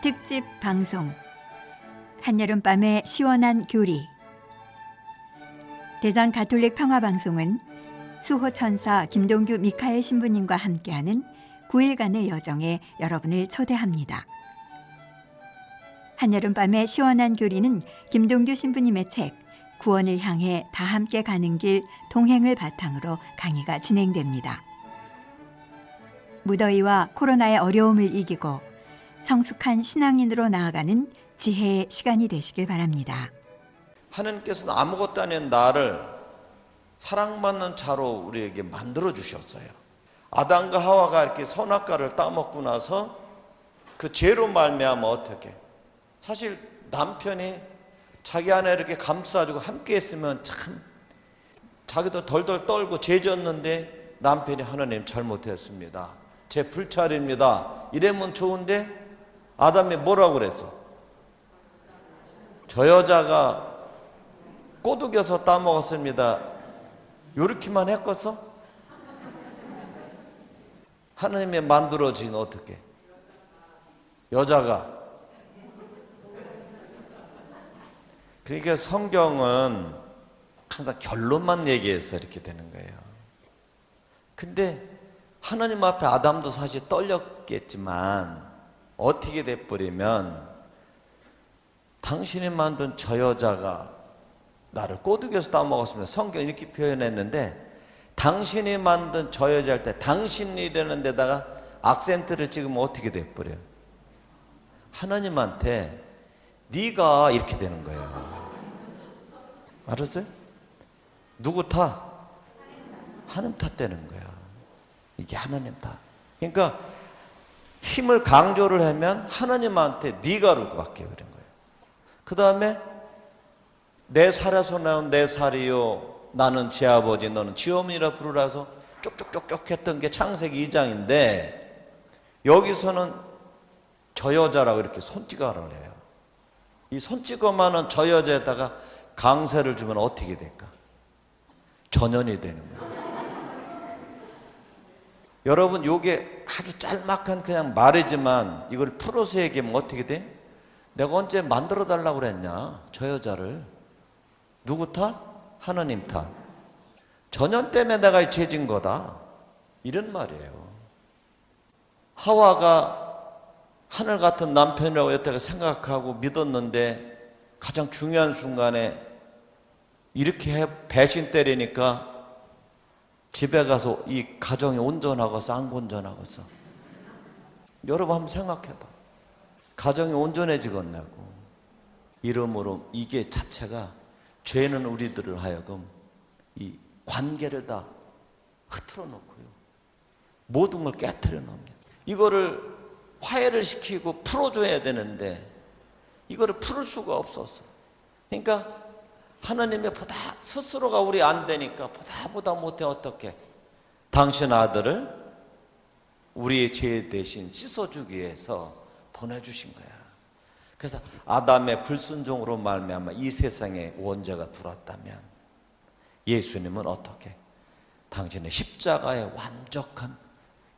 특집 방송 한여름밤의 시원한 교리. 대전 가톨릭 평화방송은 수호천사 김동규 미카엘 신부님과 함께하는 9일간의 여정에 여러분을 초대합니다. 한여름밤의 시원한 교리는 김동규 신부님의 책 구원을 향해 다 함께 가는 길 동행을 바탕으로 강의가 진행됩니다. 무더위와 코로나의 어려움을 이기고 성숙한 신앙인으로 나아가는 지혜의 시간이 되시길 바랍니다. 하나님께서는 아무것도 아닌 나를 사랑받는 자로 우리에게 만들어 주셨어요. 아담과 하와가 이렇게 선악과를 따먹고 나서 그 죄로 말미암아 어떻게, 사실 남편이 자기 아내 이렇게 감싸주고 함께 했으면 참 자기도 덜덜 떨고 죄 졌는데 남편이 하나님 잘못했습니다, 제 불찰입니다 이러면 좋은데 아담이 뭐라고 그랬어? 저 여자가 꼬드겨서 따먹었습니다 요렇게만 했겠어? 하나님이 만들어진 어떻게 여자가, 그러니까 성경은 항상 결론만 얘기해서 이렇게 되는 거예요. 근데 하나님 앞에 아담도 사실 떨렸겠지만 어떻게 돼버리면 당신이 만든 저 여자가 나를 꼬드겨서 따먹었습니다. 성경이 이렇게 표현했는데 당신이 만든 저 여자 할 때 당신이라는 데다가 악센트를 찍으면 어떻게 돼버려요? 하나님한테 네가 이렇게 되는 거예요. 알았어요? 누구 탓? 하나님 탓되는 거야. 이게 하나님 탓. 그러니까 힘을 강조를 하면 하나님한테 네가로 바뀌어버린 거예요. 그 다음에 내 살에서 나온 내 살이요 나는 제 아버지 너는 지어머니라 부르라서 쪽쪽쪽쪽 했던 게 창세기 2장인데 여기서는 저 여자라고 이렇게 손찌검을 해요. 이 손찌검하는 저 여자에다가 강세를 주면 어떻게 될까? 전연이 되는 거예요. 여러분 요게 아주 짤막한 그냥 말이지만 이걸 풀어서 얘기하면 어떻게 돼? 내가 언제 만들어 달라고 그랬냐 저 여자를. 누구 탓? 하나님 탓. 전연 때문에 내가 죄진 거다 이런 말이에요. 하와가 하늘 같은 남편이라고 여태까지 생각하고 믿었는데 가장 중요한 순간에 이렇게 배신 때리니까 집에 가서 이 가정이 온전하겠어 안 온전하겠어? 여러분 한번 생각해봐. 가정이 온전해지겠냐고. 이러므로 이게 자체가 죄는 우리들을 하여금 이 관계를 다 흐트러 놓고요 모든 걸 깨트려 놓습니다. 이거를 화해를 시키고 풀어줘야 되는데 이거를 풀을 수가 없었어. 그러니까 하나님의 보다 스스로가 우리 안 되니까 보다 못해 어떻게 당신 아들을 우리의 죄 대신 씻어주기 위해서 보내주신 거야. 그래서 아담의 불순종으로 말미암아 이 세상에 원죄가 들어왔다면 예수님은 어떻게 당신의 십자가의 완벽한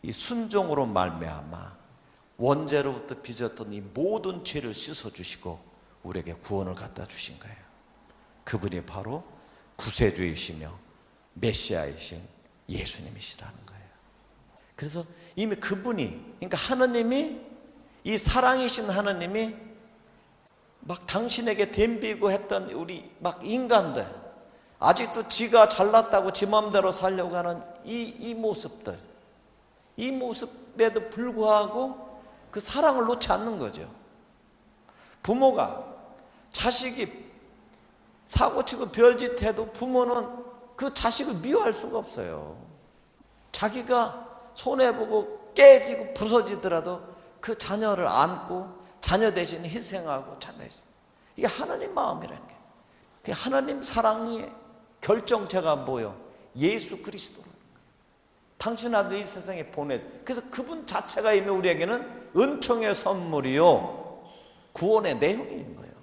이 순종으로 말미암아 원죄로부터 빚었던 이 모든 죄를 씻어주시고 우리에게 구원을 갖다 주신 거예요. 그분이 바로 구세주이시며 메시아이신 예수님이시라는 거예요. 그래서 이미 그분이, 그러니까 하나님이, 이 사랑이신 하나님이 막 당신에게 덤비고 했던 우리 막 인간들, 아직도 지가 잘났다고 지 맘대로 살려고 하는 이 모습들, 이 모습에도 불구하고 그 사랑을 놓지 않는 거죠. 부모가 자식이 사고치고 별짓해도 부모는 그 자식을 미워할 수가 없어요. 자기가 손해보고 깨지고 부서지더라도 그 자녀를 안고 자녀 대신 희생하고 자녀 대신. 이게 하나님 마음이라는 게. 그게 하나님 사랑의 결정체가 뭐요? 예수 그리스도라는 거예요. 당신 아들 이 세상에 보내. 그래서 그분 자체가 이미 우리에게는 은총의 선물이요 구원의 내용인 거예요.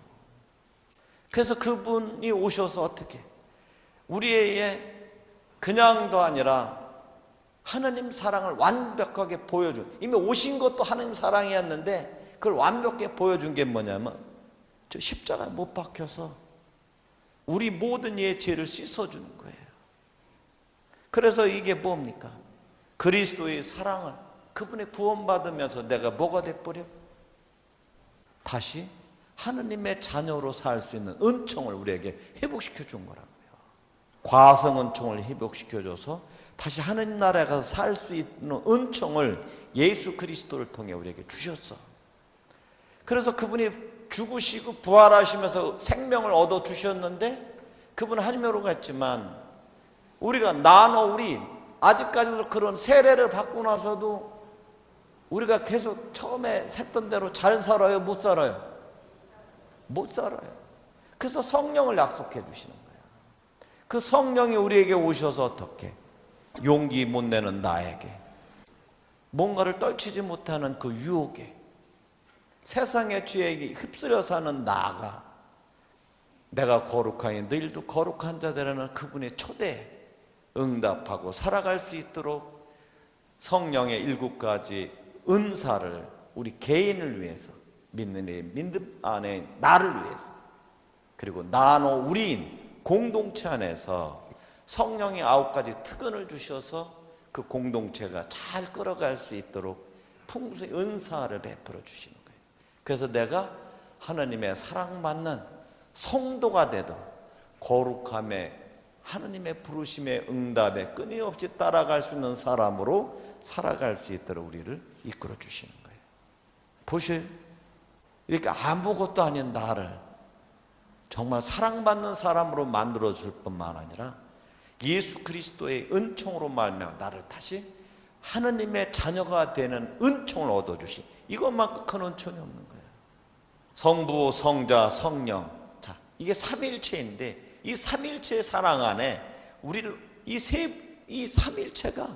그래서 그분이 오셔서 어떻게 우리의 그냥도 아니라 하나님 사랑을 완벽하게 보여준, 이미 오신 것도 하나님 사랑이었는데 그걸 완벽하게 보여준 게 뭐냐면 저 십자가에 못 박혀서 우리 모든 이의 죄를 씻어주는 거예요. 그래서 이게 뭡니까? 그리스도의 사랑을, 그분의 구원받으면서 내가 뭐가 돼버려? 다시 하느님의 자녀로 살 수 있는 은총을 우리에게 회복시켜 준 거라고요. 과성 은총을 회복시켜줘서 다시 하느님 나라에 가서 살 수 있는 은총을 예수 그리스도를 통해 우리에게 주셨어. 그래서 그분이 죽으시고 부활하시면서 생명을 얻어주셨는데 그분은 하나님으로 갔지만 우리가 우리 아직까지도 그런 세례를 받고 나서도 우리가 계속 처음에 했던 대로 잘 살아요? 못 살아요? 못 살아요. 그래서 성령을 약속해 주시는 거예요. 그 성령이 우리에게 오셔서 어떻게 용기 못 내는 나에게, 뭔가를 떨치지 못하는 그 유혹에, 세상의 죄에 휩쓸려 사는 나가 내가 거룩하니 너희도 거룩한 자들이라는 그분의 초대에 응답하고 살아갈 수 있도록 성령의 7가지 은사를 우리 개인을 위해서, 믿는 이 믿음 안에 나를 위해서, 그리고 우리인 공동체 안에서 성령이 9가지 특권을 주셔서 그 공동체가 잘 끌어갈 수 있도록 풍성의 은사를 베풀어 주시는 거예요. 그래서 내가 하나님의 사랑받는 성도가 되도록 거룩함에, 하나님의 부르심의 응답에 끊임없이 따라갈 수 있는 사람으로 살아갈 수 있도록 우리를 이끌어 주시는 거예요. 보세요. 이렇게 아무것도 아닌 나를 정말 사랑받는 사람으로 만들어 줄 뿐만 아니라 예수 그리스도의 은총으로 말미암아 나를 다시 하느님의 자녀가 되는 은총을 얻어주시, 이것만큼 큰 은총이 없는 거예요. 성부, 성자, 성령, 자, 이게 삼일체인데 이 삼일체의 사랑 안에 우리를 이 삼일체가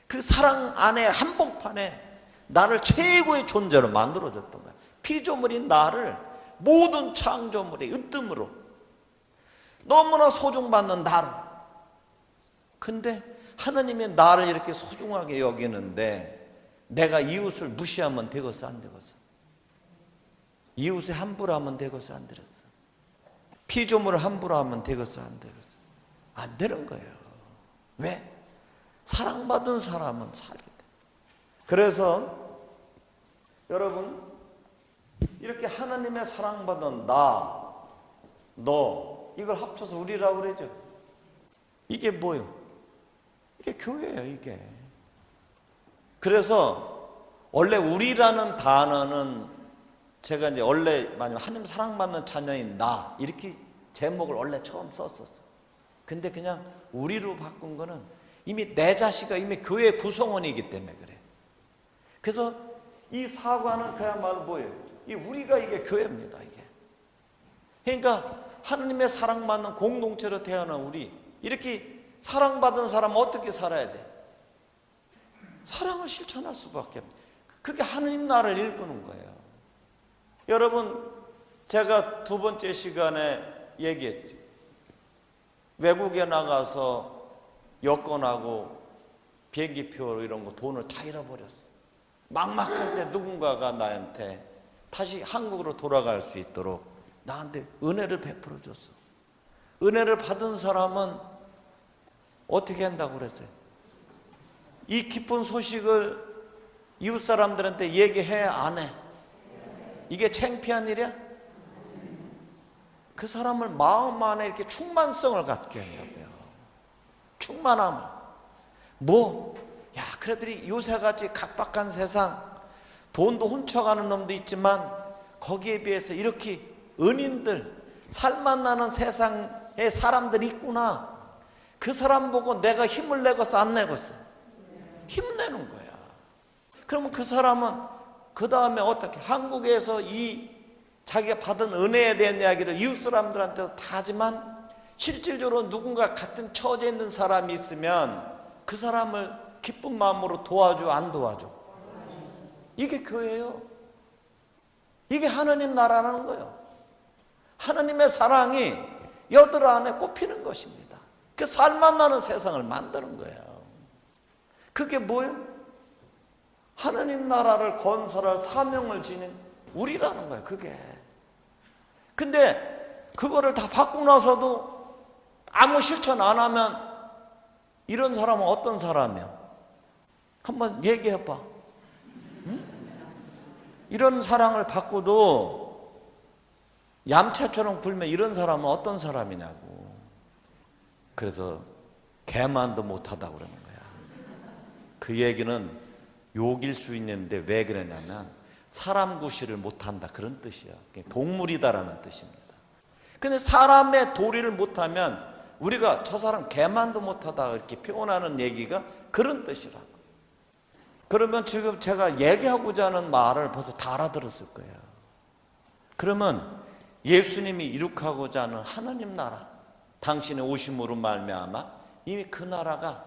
그 사랑 안에 한복판에 나를 최고의 존재로 만들어줬던 거예요. 피조물인 나를 모든 창조물의 으뜸으로 너무나 소중받는 나를, 근데 하나님이 나를 이렇게 소중하게 여기는데 내가 이웃을 무시하면 되겠어 안 되겠어? 이웃에 함부로 하면 되겠어 안 되겠어? 피조물을 함부로 하면 되겠어 안 되겠어? 안 되는 거예요. 왜? 사랑받은 사람은 살게 돼. 그래서 여러분, 이렇게 하나님의 사랑받은 너 이걸 합쳐서 우리라고 그러죠. 이게 뭐예요? 이게 교회예요, 이게. 그래서 원래 우리라는 단어는 제가 이제 원래 만약 하나님 사랑받는 자녀인 나 이렇게 제목을 원래 처음 썼었어. 근데 그냥 우리로 바꾼 거는 이미 내 자식이 이미 교회 구성원이기 때문에 그래. 그래서 이 사과는 그야말로 뭐예요? 이 우리가 이게 교회입니다, 이게. 그러니까 하나님의 사랑받는 공동체로 태어난 우리, 이렇게 사랑받은 사람은 어떻게 살아야 돼? 사랑을 실천할 수밖에 없어요. 그게 하나님 나라를 일구는 거예요. 여러분, 제가 2번째 시간에 얘기했지. 외국에 나가서 여권하고 비행기표 이런 거 돈을 다 잃어버렸어. 막막할 때 누군가가 나한테 다시 한국으로 돌아갈 수 있도록 나한테 은혜를 베풀어 줬어. 은혜를 받은 사람은 어떻게 한다고 그랬어요? 이 기쁜 소식을 이웃 사람들한테 얘기해 안 해? 이게 창피한 일이야? 그 사람을 마음 안에 이렇게 충만성을 갖게 하려고요. 충만함. 야, 그래들이 요새같이 각박한 세상, 돈도 훔쳐가는 놈도 있지만 거기에 비해서 이렇게 은인들, 살만 나는 세상에 사람들이 있구나. 그 사람 보고 내가 힘을 내겠어 안 내겠어? 힘내는 거야. 그러면 그 사람은 그 다음에 어떻게 한국에서 이 자기가 받은 은혜에 대한 이야기를 이웃 사람들한테도 다 하지만 실질적으로 누군가 같은 처지에 있는 사람이 있으면 그 사람을 기쁜 마음으로 도와줘 안 도와줘? 이게 교회예요. 이게 하나님 나라라는 거예요. 하나님의 사랑이 여들 안에 꼽히는 것입니다. 그 살맛 나는 세상을 만드는 거예요. 그게 뭐예요? 하나님 나라를 건설할 사명을 지닌 우리라는 거예요. 그게. 근데 그거를 다 받고 나서도 아무 실천 안 하면 이런 사람은 어떤 사람이야? 한번 얘기해봐. 응? 이런 사랑을 받고도 얌체처럼 굴면 이런 사람은 어떤 사람이냐고. 그래서 개만도 못하다고 그러는 거야. 그 얘기는 욕일 수 있는데 왜 그러냐면 사람 구실을 못한다 그런 뜻이야. 동물이다라는 뜻입니다. 근데 사람의 도리를 못하면 우리가 저 사람 개만도 못하다 이렇게 표현하는 얘기가 그런 뜻이라고. 그러면 지금 제가 얘기하고자 하는 말을 벌써 다 알아들었을 거예요. 그러면 예수님이 이룩하고자 하는 하나님 나라, 당신의 오심으로 말미암아 이미 그 나라가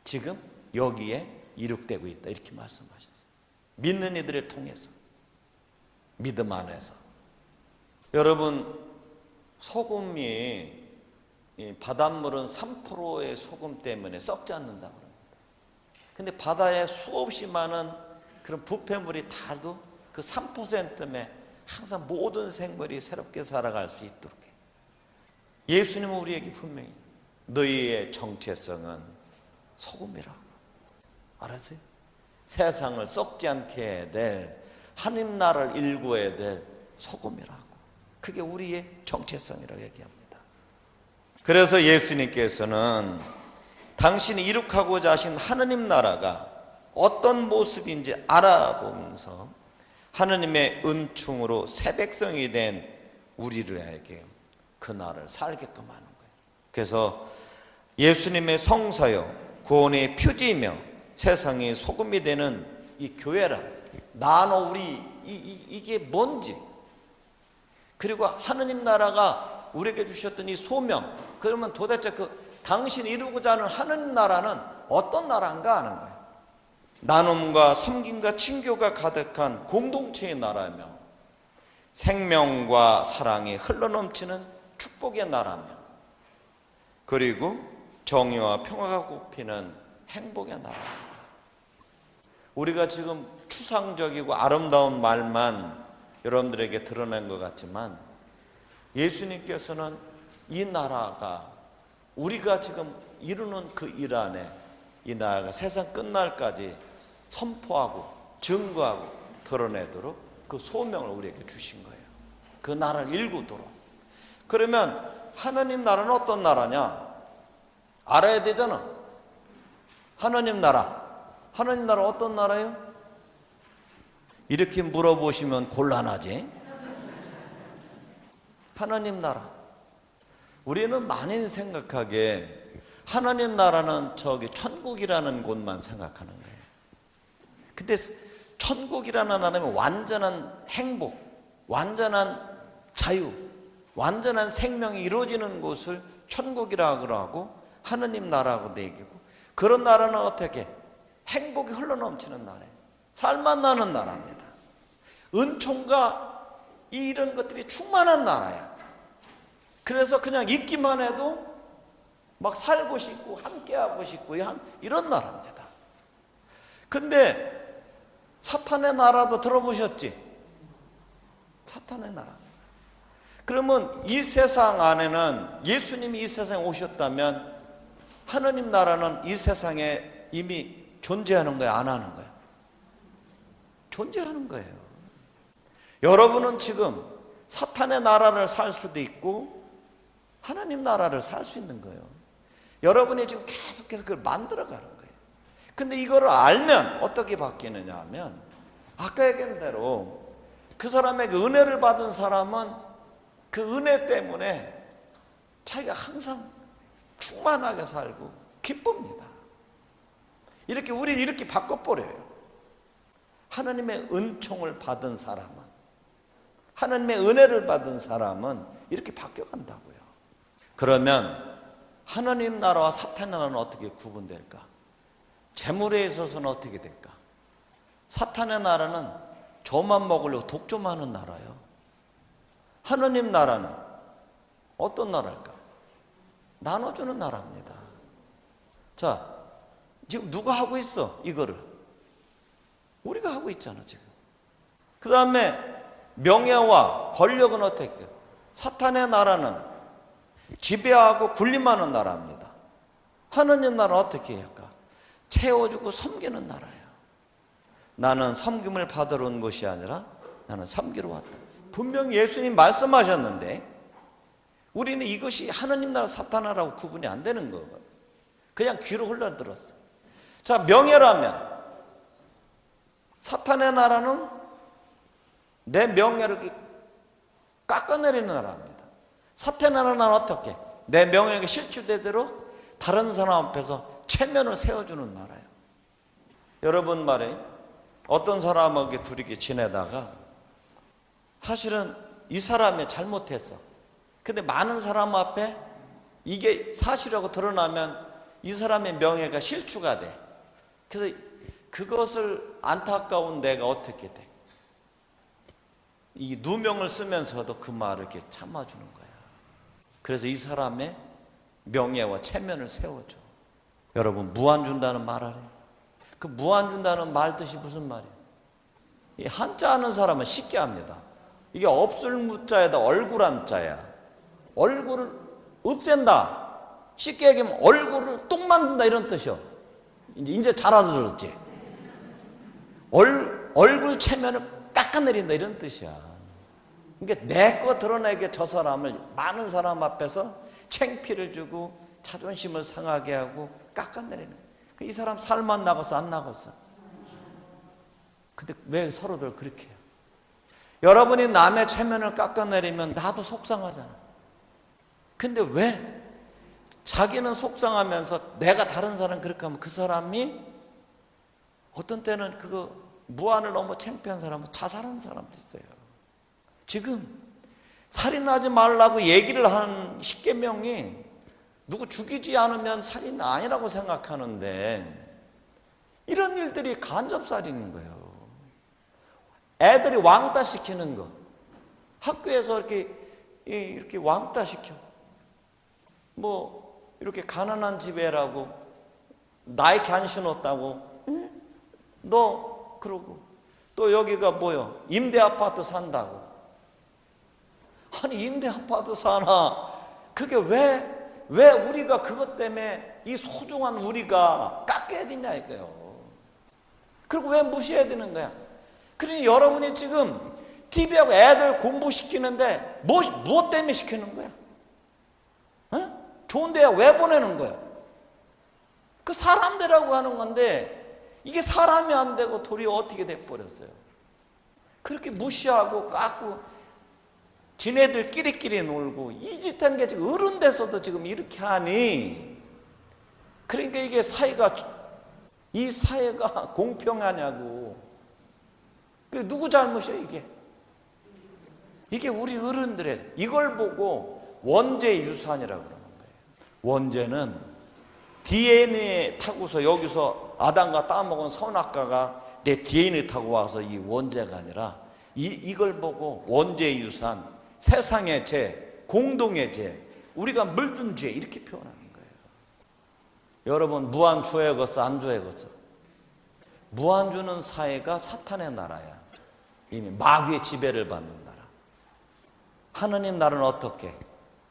지금 여기에 이룩되고 있다 이렇게 말씀하셨어요. 믿는 이들을 통해서, 믿음 안에서. 여러분, 소금이 바닷물은 3%의 소금 때문에 썩지 않는다고 합니다. 근데 바다에 수없이 많은 그런 부패물이 닿아도 그 3%에 항상 모든 생물이 새롭게 살아갈 수 있도록 해요. 예수님은 우리에게 분명히 너희의 정체성은 소금이라고. 알았어요? 세상을 썩지 않게 해야 될, 하나님 나라를 일구어야 될 소금이라고. 그게 우리의 정체성이라고 얘기합니다. 그래서 예수님께서는 당신이 이룩하고자 하신 하나님 나라가 어떤 모습인지 알아보면서 하나님의 은총으로 새 백성이 된 우리들에게 그 나라를 살게끔 하는 거예요. 그래서 예수님의 성사요, 구원의 표지이며 세상의 소금이 되는 이 교회란, 나너 우리 이게 뭔지, 그리고 하나님 나라가 우리에게 주셨던 이 소명, 그러면 도대체 그 당신이 이루고자 하는 하나님 나라는 어떤 나라인가 하는 거예요. 나눔과 섬김과 친교가 가득한 공동체의 나라며 생명과 사랑이 흘러넘치는 축복의 나라며 그리고 정의와 평화가 꼽히는 행복의 나라입니다. 우리가 지금 추상적이고 아름다운 말만 여러분들에게 드러낸 것 같지만 예수님께서는 이 나라가 우리가 지금 이루는 그 일 안에 이 나라가 세상 끝날까지 선포하고 증거하고 드러내도록 그 소명을 우리에게 주신 거예요. 그 나라를 일구도록. 그러면 하나님 나라는 어떤 나라냐? 알아야 되잖아. 하나님 나라. 하나님 나라 어떤 나라예요? 이렇게 물어보시면 곤란하지? 하나님 나라. 우리는 많이 생각하기에 하나님 나라는 저기 천국이라는 곳만 생각하는 거예요. 근데 천국이라는 나라는 완전한 행복, 완전한 자유, 완전한 생명이 이루어지는 곳을 천국이라고 하고 하나님 나라고도 얘기고, 그런 나라는 어떻게? 행복이 흘러넘치는 나라예요. 살맛 나는 나라입니다. 은총과 이런 것들이 충만한 나라야. 그래서 그냥 있기만 해도 막 살고 싶고 함께하고 싶고 이런 나라입니다. 근데 사탄의 나라도 들어보셨지? 사탄의 나라. 그러면 이 세상 안에는 예수님이 이 세상에 오셨다면 하나님 나라는 이 세상에 이미 존재하는 거예요? 안 하는 거예요? 존재하는 거예요. 여러분은 지금 사탄의 나라를 살 수도 있고 하나님 나라를 살 수 있는 거예요. 여러분이 지금 계속해서 그걸 만들어가는 거예요. 근데 이거를 알면 어떻게 바뀌느냐 하면 아까 얘기한 대로 그 사람에게 은혜를 받은 사람은 그 은혜 때문에 자기가 항상 충만하게 살고 기쁩니다. 이렇게 우리 이렇게 바꿔버려요. 하나님의 은총을 받은 사람은, 하나님의 은혜를 받은 사람은 이렇게 바뀌어간다고요. 그러면 하나님 나라와 사탄 나라는 어떻게 구분될까? 재물에 있어서는 어떻게 될까? 사탄의 나라는 저만 먹으려고 독점하는 나라예요. 하느님 나라는 어떤 나라일까? 나눠주는 나라입니다. 자, 지금 누가 하고 있어? 이거를 우리가 하고 있잖아 지금. 그 다음에 명예와 권력은 어떻게 해요? 사탄의 나라는 지배하고 군림하는 나라입니다. 하느님 나라는 어떻게 할까? 채워주고 섬기는 나라예요. 나는 섬김을 받으러 온 것이 아니라 나는 섬기러 왔다. 분명히 예수님 말씀하셨는데 우리는 이것이 하느님 나라 사탄 나라하고 구분이 안 되는 거거든요. 그냥 귀로 흘러들었어. 자, 명예라면 사탄의 나라는 내 명예를 이렇게 깎아내리는 나라입니다. 사탄의 나라는 어떻게? 내 명예가 실추되도록 다른 사람 앞에서 체면을 세워주는 나라예요. 여러분 말에 어떤 사람에게 둘이 지내다가 사실은 이 사람이 잘못했어. 근데 많은 사람 앞에 이게 사실이라고 드러나면 이 사람의 명예가 실추가 돼. 그래서 그것을 안타까운 내가 어떻게 돼? 이 누명을 쓰면서도 그 말을 이렇게 참아주는 거야. 그래서 이 사람의 명예와 체면을 세워줘. 여러분, 무한 준다는 말 알아요? 그 무한 준다는 말 뜻이 무슨 말이에요? 이 한자 하는 사람은 쉽게 합니다. 이게 없을 무자에다 얼굴 한자야. 얼굴을 없앤다. 쉽게 얘기하면 얼굴을 똥 만든다 이런 뜻이요. 이제 잘 알아들었지? 얼굴 체면을 깎아내린다 이런 뜻이야. 그러니까 내 거 드러내게 저 사람을 많은 사람 앞에서 창피를 주고 자존심을 상하게 하고 깎아내리는 거야. 이 사람 살만 나갔어 안 나갔어? 근데 왜 서로들 그렇게 해요? 여러분이 남의 체면을 깎아내리면 나도 속상하잖아. 근데 왜 자기는 속상하면서 내가 다른 사람 그렇게 하면 그 사람이 어떤 때는 그거 무한을 넘어 창피한 사람은 자살하는 사람도 있어요. 지금 살인하지 말라고 얘기를 한 십계명이 누구 죽이지 않으면 살인은 아니라고 생각하는데 이런 일들이 간접살인인 거예요. 애들이 왕따 시키는 거. 학교에서 이렇게 왕따 시켜. 뭐 이렇게 가난한 집 애라고 나이키 안 신었다고 응? 너 그러고 또 여기가 뭐요? 임대 아파트 산다고. 아니 임대 아파트 사나 그게 왜 우리가 그것 때문에 이 소중한 우리가 깎여야 되냐 이거요. 그리고 왜 무시해야 되는 거야? 그러니 여러분이 지금 TV하고 애들 공부시키는데 뭐 때문에 시키는 거야? 어? 좋은 데야 왜 보내는 거야? 그 사람들하고 하는 건데 이게 사람이 안 되고 도리어 어떻게 돼버렸어요? 그렇게 무시하고 깎고 지네들끼리끼리 놀고 이 짓 하는 게 지금 어른 돼서도 지금 이렇게 하니 그러니까 이게 이 사회가 공평하냐고. 누구 잘못이에요 이게 우리 어른들의 이걸 보고 원죄 유산이라고 그러는 거예요. 원죄는 DNA 타고서 여기서 아담과 따먹은 선악과가 내 DNA 타고 와서 이 원죄가 아니라 이걸 보고 원죄 유산, 세상의 죄, 공동의 죄, 우리가 물든 죄 이렇게 표현하는 거예요. 여러분 무한 주어야겠어 안 주어야겠어? 무한 주는 사회가 사탄의 나라야. 이미 마귀의 지배를 받는 나라. 하느님 나라는 어떻게?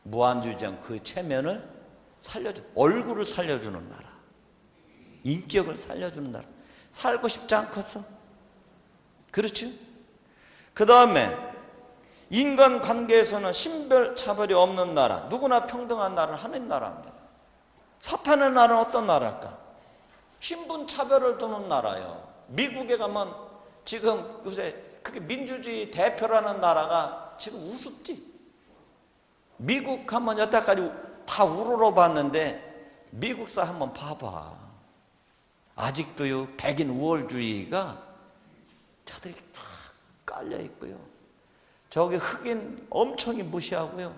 무한주의장 그 체면을 살려줘. 얼굴을 살려주는 나라. 인격을 살려주는 나라. 살고 싶지 않겠어? 그렇죠? 그 다음에 인간관계에서는 신별차별이 없는 나라. 누구나 평등한 나라는 하느님 나라입니다. 사탄의 나라는 어떤 나라일까? 신분차별을 두는 나라예요. 미국에 가면 지금 요새 그게 민주주의 대표라는 나라가 지금 우습지. 미국 한번 여태까지 다 우러러봤는데 미국사 한번 봐봐. 아직도요 백인 우월주의가 저들이 다 깔려 있고요. 저기 흑인 엄청 무시하고요.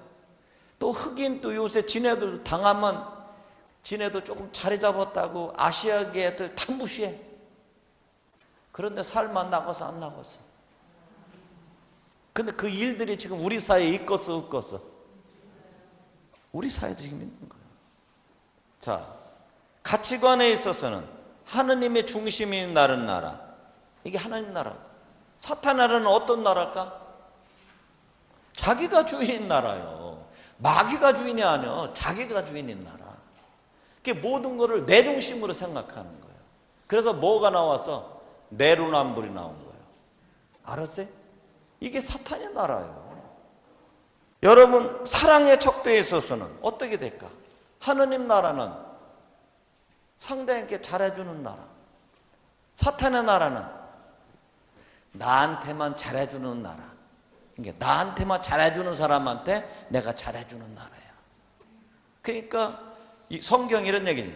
또 흑인 또 요새 지네들 당하면 지네도 조금 자리 잡았다고 아시아계 애들 다 무시해. 그런데 살만 나가서 안 나갔어. 근데 그 일들이 지금 우리 사회에 있겠어, 없겠어? 우리 사회도 지금 있는 거예요. 자, 가치관에 있어서는 하느님의 중심인 나라는 나라. 이게 하나님 나라. 사탄 나라는 어떤 나라일까? 자기가 주인인 나라요. 마귀가 주인이 아니야. 자기가 주인인 나라. 그게 모든 것을 내 중심으로 생각하는 거예요. 그래서 뭐가 나와서 내로남불이 나온 거예요. 알았어요? 이게 사탄의 나라예요. 여러분, 사랑의 척도에 있어서는 어떻게 될까? 하느님 나라는 상대에게 잘해주는 나라. 사탄의 나라는 나한테만 잘해주는 나라. 그러니까 나한테만 잘해주는 사람한테 내가 잘해주는 나라야. 그러니까 이 성경 이런 얘기니,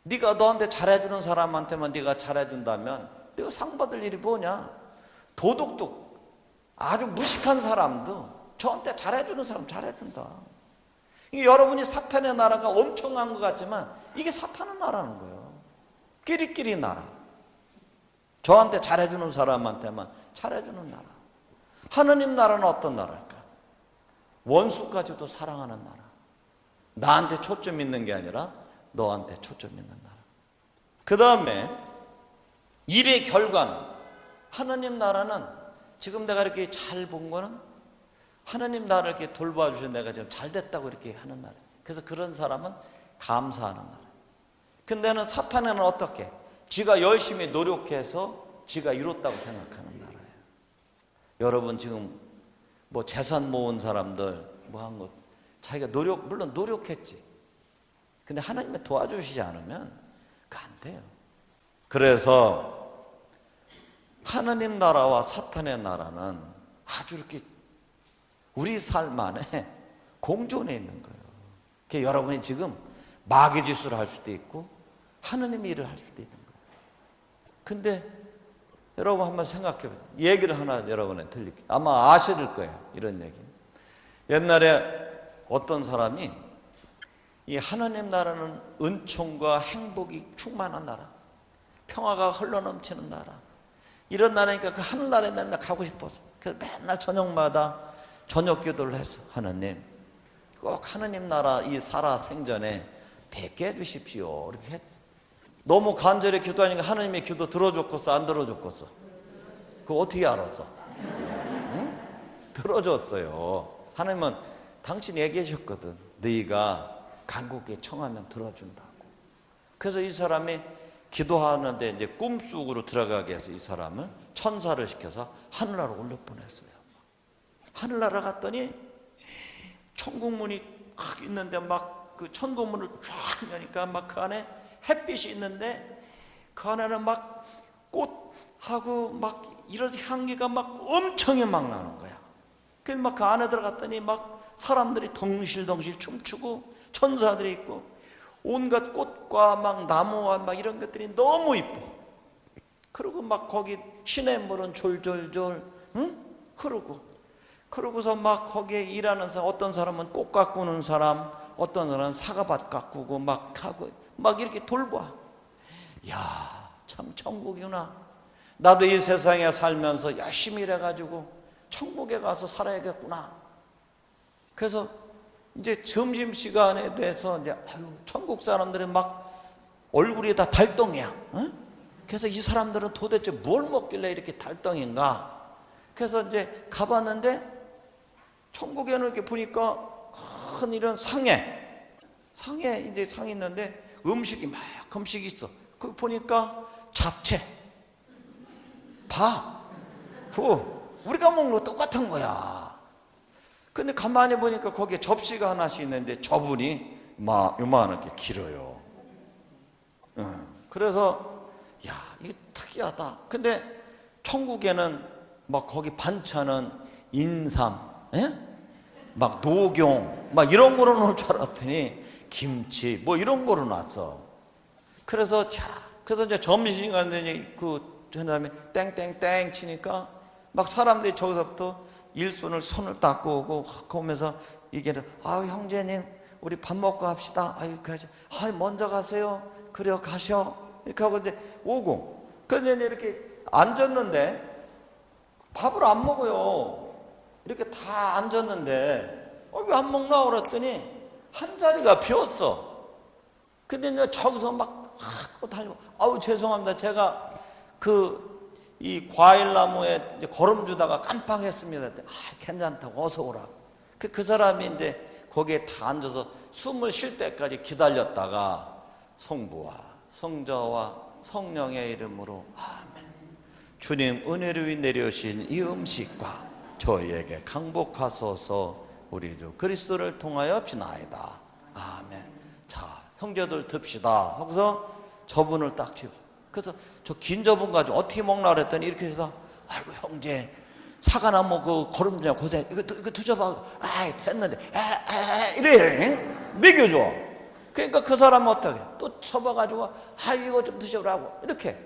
네가 너한테 잘해주는 사람한테만 네가 잘해준다면 네가 상 받을 일이 뭐냐? 도둑도 아주 무식한 사람도 저한테 잘해주는 사람 잘해준다. 이게 여러분이 사탄의 나라가 엄청난 것 같지만 이게 사탄의 나라는 거예요. 끼리끼리 나라. 저한테 잘해주는 사람한테만 잘해주는 나라. 하느님 나라는 어떤 나라일까? 원수까지도 사랑하는 나라. 나한테 초점 있는 게 아니라 너한테 초점 있는 나라. 그 다음에 일의 결과는, 하느님 나라는 지금 내가 이렇게 잘 본 거는 하느님 나라를 이렇게 돌봐주셔서 내가 지금 잘 됐다고 이렇게 하는 나라. 그래서 그런 사람은 감사하는 나라. 근데는 사탄에는 어떻게? 지가 열심히 노력해서 지가 이뤘다고 생각하는 나라예요. 여러분 지금 뭐 재산 모은 사람들 뭐 한 것, 자기가 물론 노력했지. 근데 하나님이 도와주시지 않으면 그 안 돼요. 그래서 하나님 나라와 사탄의 나라는 아주 이렇게 우리 삶 안에 공존해 있는 거예요. 그러니까 여러분이 지금 마귀 짓을 할 수도 있고 하느님의 일을 할 수도 있는 거예요. 근데 여러분 한번 생각해 보세요. 얘기를 하나 여러분한테 들릴게요. 아마 아실 거예요. 이런 얘기. 옛날에 어떤 사람이 이 하나님 나라는 은총과 행복이 충만한 나라, 평화가 흘러넘치는 나라, 이런 나라니까 그 하늘나라에 맨날 가고 싶어서 그래서 맨날 저녁마다 저녁 기도를 해서 하나님 꼭 하나님 나라 이 살아 생전에 뵙게 해주십시오 이렇게 했. 너무 간절히 기도하니까 하나님의 기도 들어줬겠어 안 들어줬겠어? 그거 어떻게 알았어? 응? 들어줬어요. 하나님은 당신이 얘기하셨거든. 너희가 간곡히 청하면 들어준다고. 그래서 이 사람이 기도하는데 이제 꿈속으로 들어가게 해서 이 사람을 천사를 시켜서 하늘나라 올려보냈어요. 하늘나라 갔더니 천국문이 딱 있는데 막 그 천국문을 쫙 여니까 막 그 안에 햇빛이 있는데 그 안에는 막 꽃하고 막 이런 향기가 막 엄청이 막 나는 거야. 그래서 막 그 안에 들어갔더니 막 사람들이 덩실덩실 춤추고 천사들이 있고 온갖 꽃과 막 나무와 막 이런 것들이 너무 이뻐. 그리고 막 거기 시냇물은 졸졸졸 흐르고, 그러고서 막 거기에 일하는 사람, 어떤 사람은 꽃 가꾸는 사람, 어떤 사람은 사과밭 가꾸고 막 하고 막 이렇게 돌봐. 야, 참 천국이구나. 나도 이 세상에 살면서 열심히 일해가지고 천국에 가서 살아야겠구나. 그래서 이제 점심시간에 대해서 이제 천국 사람들은 막 얼굴이 다 달덩이야. 응? 그래서 이 사람들은 도대체 뭘 먹길래 이렇게 달덩인가? 그래서 이제 가봤는데 천국에는 이렇게 보니까 큰 이런 상에 이제 상이 있는데 음식이 있어. 그 보니까 잡채, 밥, 우리가 먹는 거 똑같은 거야. 근데 가만히 보니까 거기에 접시가 하나씩 있는데 저분이 막 요만하게 길어요. 그래서 야, 이게 특이하다. 근데 천국에는 막 거기 반찬은 인삼, 막 녹용, 막 이런 거로 놓을 줄 알았더니 김치, 뭐 이런 거로 놨어. 그래서 이제 점심시간에 그 사람이 땡땡땡 치니까 막 사람들이 저기서부터 손을 닦고 오고 오면서 이게 형제님 우리 밥 먹고 합시다. 가자. 먼저 가세요. 그래요, 가셔. 이렇게 하고 이제 오고. 그래서 이렇게 앉았는데 밥을 안 먹어요. 이렇게 다 앉았는데 왜 안 먹나 그랬더니 한 자리가 비었어. 근데 이제 저기서 막 달리고 아우 죄송합니다. 제가 이 과일나무에 이제 거름 주다가 깜빡했습니다. 괜찮다고 어서 오라고. 그 사람이 이제 거기에 다 앉아서 숨을 쉴 때까지 기다렸다가 성부와 성자와 성령의 이름으로 아멘. 주님 은혜로 내려오신 이 음식과 저희에게 강복하소서. 우리 주 그리스도를 통하여 비나이다. 아멘. 자, 형제들 듭시다 하고서 저분을 딱 집어. 그래서 저 긴 저분 가지고 어떻게 먹나 그랬더니 이렇게 해서 아이고 형제 사과나무 그 거름주냐 고생 이거 드셔봐. 아이 됐는데 이래 먹여줘. 그러니까 그 사람은 어떻게 또 쳐봐가지고 이거 좀 드셔보라고 이렇게.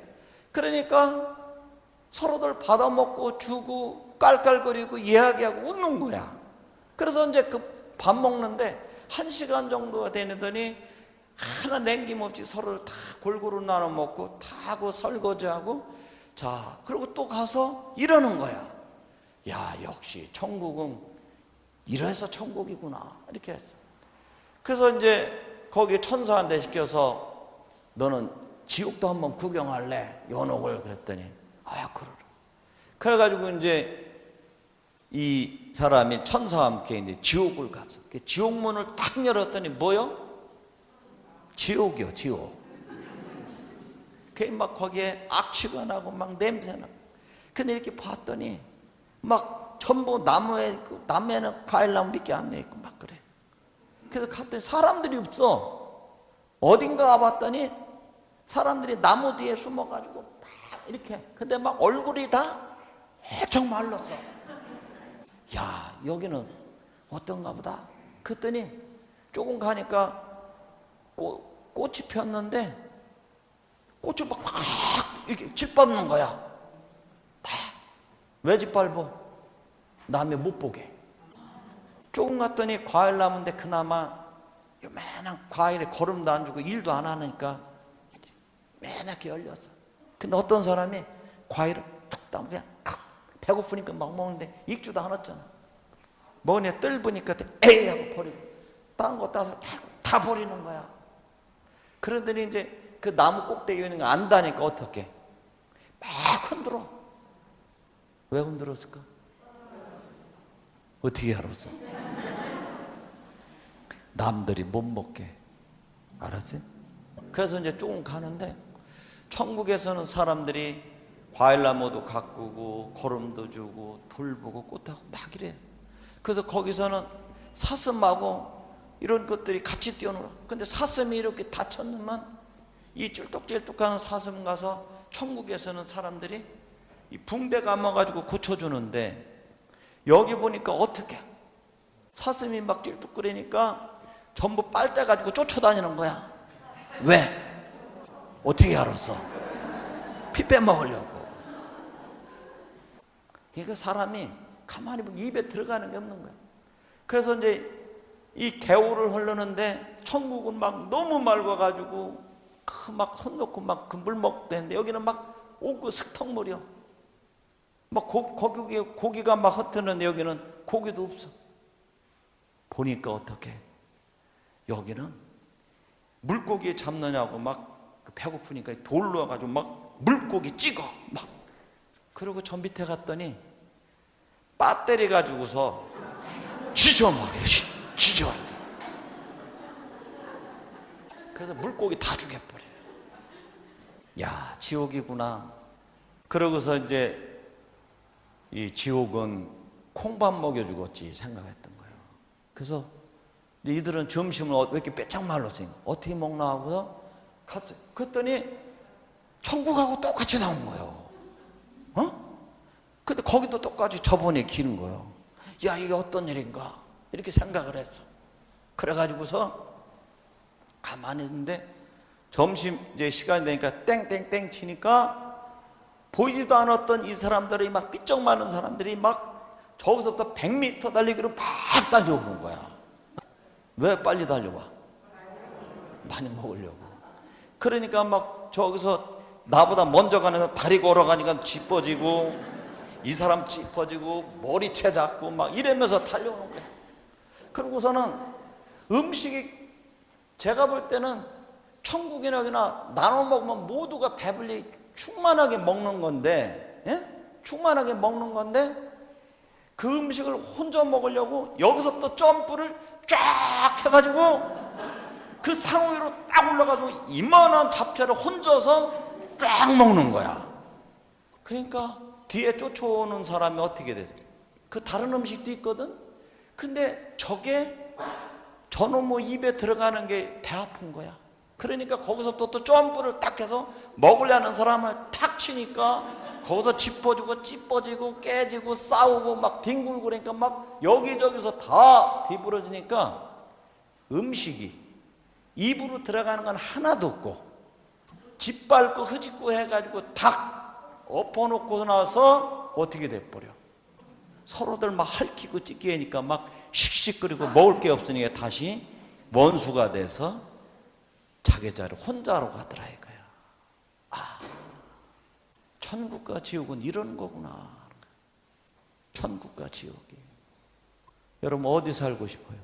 그러니까 서로들 받아먹고 주고 깔깔거리고 이야기하고 웃는 거야. 그래서 이제 그 밥 먹는데 1시간 정도가 되더니 하나 남김없이 서로를 다 골고루 나눠 먹고 다 하고 설거지하고 자 그리고 또 가서 이러는 거야. 야 역시 천국은 이래서 천국이구나 이렇게 했어. 그래서 이제 거기에 천사한테 시켜서 너는 지옥도 한번 구경할래? 연옥을 그랬더니 그러라. 그래가지고 이제 이 사람이 천사와 함께 이제 지옥을 갔어. 지옥문을 딱 열었더니 뭐요? 지옥이요, 지옥. 막 거기에 악취가 나고 막 냄새나고. 근데 이렇게 봤더니 막 전부 나무에는 과일나무 밖에 안 내 있고 막 그래. 그래서 갔더니 사람들이 없어. 어딘가 와봤더니 사람들이 나무 뒤에 숨어가지고 막 이렇게. 근데 막 얼굴이 다 해적 말랐어. 야 여기는 어떤가 보다. 그랬더니 조금 가니까 꽃이 폈는데 꽃을 막 이렇게 짓밟는 거야. 다. 왜 짓밟어? 남이 못 보게. 조금 갔더니 과일나무인데 그나마 요만한 과일에 거름도 안 주고 일도 안 하니까 매나게 열렸어. 근데 어떤 사람이 과일을 툭 따면 그냥 배고프니까 막 먹는데 익지도 않았잖아. 먹으니까 뜰보니까 에이 하고 버리고 딴 거 따서 다 버리는 거야. 그러더니 이제 그 나무 꼭대기에 있는 거 안다니까 어떻게 막 흔들어. 왜 흔들었을까? 어떻게 알았어? 남들이 못 먹게. 알았지? 그래서 이제 조금 가는데 천국에서는 사람들이 과일나무도 가꾸고 거름도 주고 돌보고 꽃하고 막 이래. 그래서 거기서는 사슴하고 이런 것들이 같이 뛰어놀아. 근데 사슴이 이렇게 다쳤는만 이 쫄뚝쫄뚝하는 사슴 가서 천국에서는 사람들이 이 붕대 감아가지고 고쳐주는데 여기 보니까 어떻게 사슴이 막 쫄뚝거리니까 전부 빨대 가지고 쫓아다니는 거야. 왜? 어떻게 알았어? 피 빼먹으려고. 그러니까 사람이 가만히 보면 입에 들어가는 게 없는 거야. 그래서 이제 이 개울을 흐르는데 천국은 막 너무 맑아가지고 그 막 손 놓고 막 그 물 먹대는데 여기는 막 오고 슥턱물이야. 막 고기가 막 흩트는데 여기는 고기도 없어. 보니까 어떻게 여기는 물고기 잡느냐고 막 배고프니까 돌로 와가지고 막 물고기 찍어 막. 그리고 저 밑에 갔더니 배터리 가지고서 지져먹여. 지져. 그래서 물고기 다 죽여버려. 야 지옥이구나. 그러고서 이제 이 지옥은 콩밥 먹여 죽었지 생각했던 거예요. 그래서 이제 이들은 점심을 왜 이렇게 빼짝 말랐어요. 어떻게 먹나 하고서 갔어요. 그랬더니 천국하고 똑같이 나온 거예요. 근데 거기도 똑같이 저번에 기는 거예요. 야 이게 어떤 일인가 이렇게 생각을 했어. 그래가지고서 가만히 있는데 점심 이제 시간이 되니까 땡땡땡 치니까 보이지도 않았던 이 사람들이 막 삐쩍 마른 사람들이 막 저기서부터 100m 달리기로 막 달려오는 거야. 왜 빨리 달려와? 많이 먹으려고. 그러니까 막 저기서 나보다 먼저 가는 사람 다리 걸어가니까 짚어지고 이 사람 짚어지고 머리채 잡고 막 이러면서 달려오는 거예요. 그러고서는 음식이 제가 볼 때는 천국이나 나눠 먹으면 모두가 배불리 충만하게 먹는 건데, 예? 충만하게 먹는 건데 그 음식을 혼자 먹으려고 여기서 또 점프를 쫙 해가지고 그 상 위로 딱 올라가서 이만한 잡채를 혼자서 쫙 먹는 거야. 그러니까 뒤에 쫓아오는 사람이 어떻게 돼? 그 다른 음식도 있거든? 근데 저는 뭐 입에 들어가는 게 배 아픈 거야. 그러니까 거기서 또 점프를 딱 해서 먹으려는 사람을 탁 치니까 거기서 짚어주고 찝어지고 깨지고 싸우고 막 뒹굴고 그러니까 막 여기저기서 다 뒤부러지니까 음식이 입으로 들어가는 건 하나도 없고 짓밟고 흐짓고 해가지고 탁 엎어놓고 나서 어떻게 돼버려. 서로들 막 핥히고 찢기 하니까 막 씩씩거리고 먹을 게 없으니까 다시 원수가 돼서 자기 자리를 혼자로 가더라 이거야. 아, 천국과 지옥은 이런 거구나. 천국과 지옥이. 여러분 어디 살고 싶어요?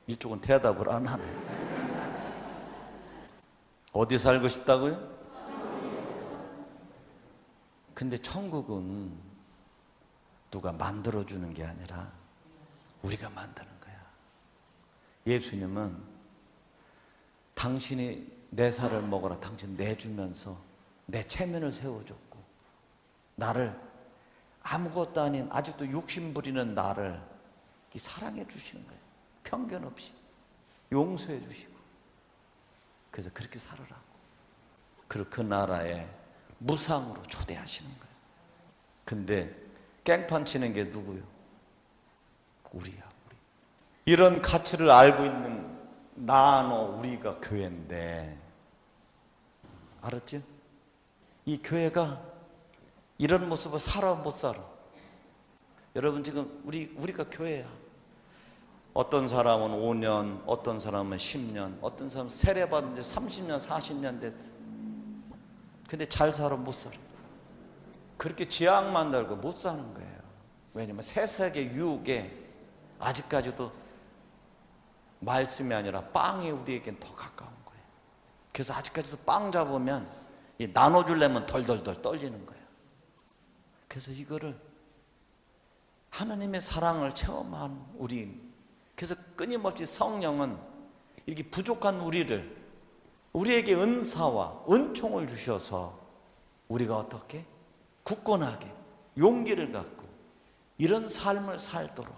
이쪽은 대답을 안 하네. 어디 살고 싶다고요? 근데 천국은 누가 만들어주는 게 아니라 우리가 만드는 거야. 예수님은 당신이 내 살을 먹어라 당신 내주면서 내 체면을 세워줬고 나를 아무것도 아닌 아직도 욕심 부리는 나를 사랑해 주시는 거예요. 편견 없이 용서해 주시고. 그래서 그렇게 살아라고. 그리고 그 나라에 무상으로 초대하시는 거예요. 근데 깽판 치는 게 누구요? 우리야, 우리. 이런 가치를 알고 있는 너 우리가 교회인데 알았죠? 이 교회가 이런 모습을 살아 못 살아. 여러분 지금 우리가 교회야. 어떤 사람은 5년, 어떤 사람은 10년, 어떤 사람은 세례받은 지 30년, 40년 됐어. 근데 잘 살아 못 살아. 그렇게 지향만 달고 못 사는 거예요. 왜냐면 세상의 유혹에 아직까지도 말씀이 아니라 빵이 우리에겐 더 가까운 거예요. 그래서 아직까지도 빵 잡으면 나눠주려면 덜덜덜 떨리는 거예요. 그래서 이거를 하나님의 사랑을 체험한 그래서 끊임없이 성령은 이렇게 부족한 우리에게 은사와 은총을 주셔서 우리가 어떻게 굳건하게 용기를 갖고 이런 삶을 살도록.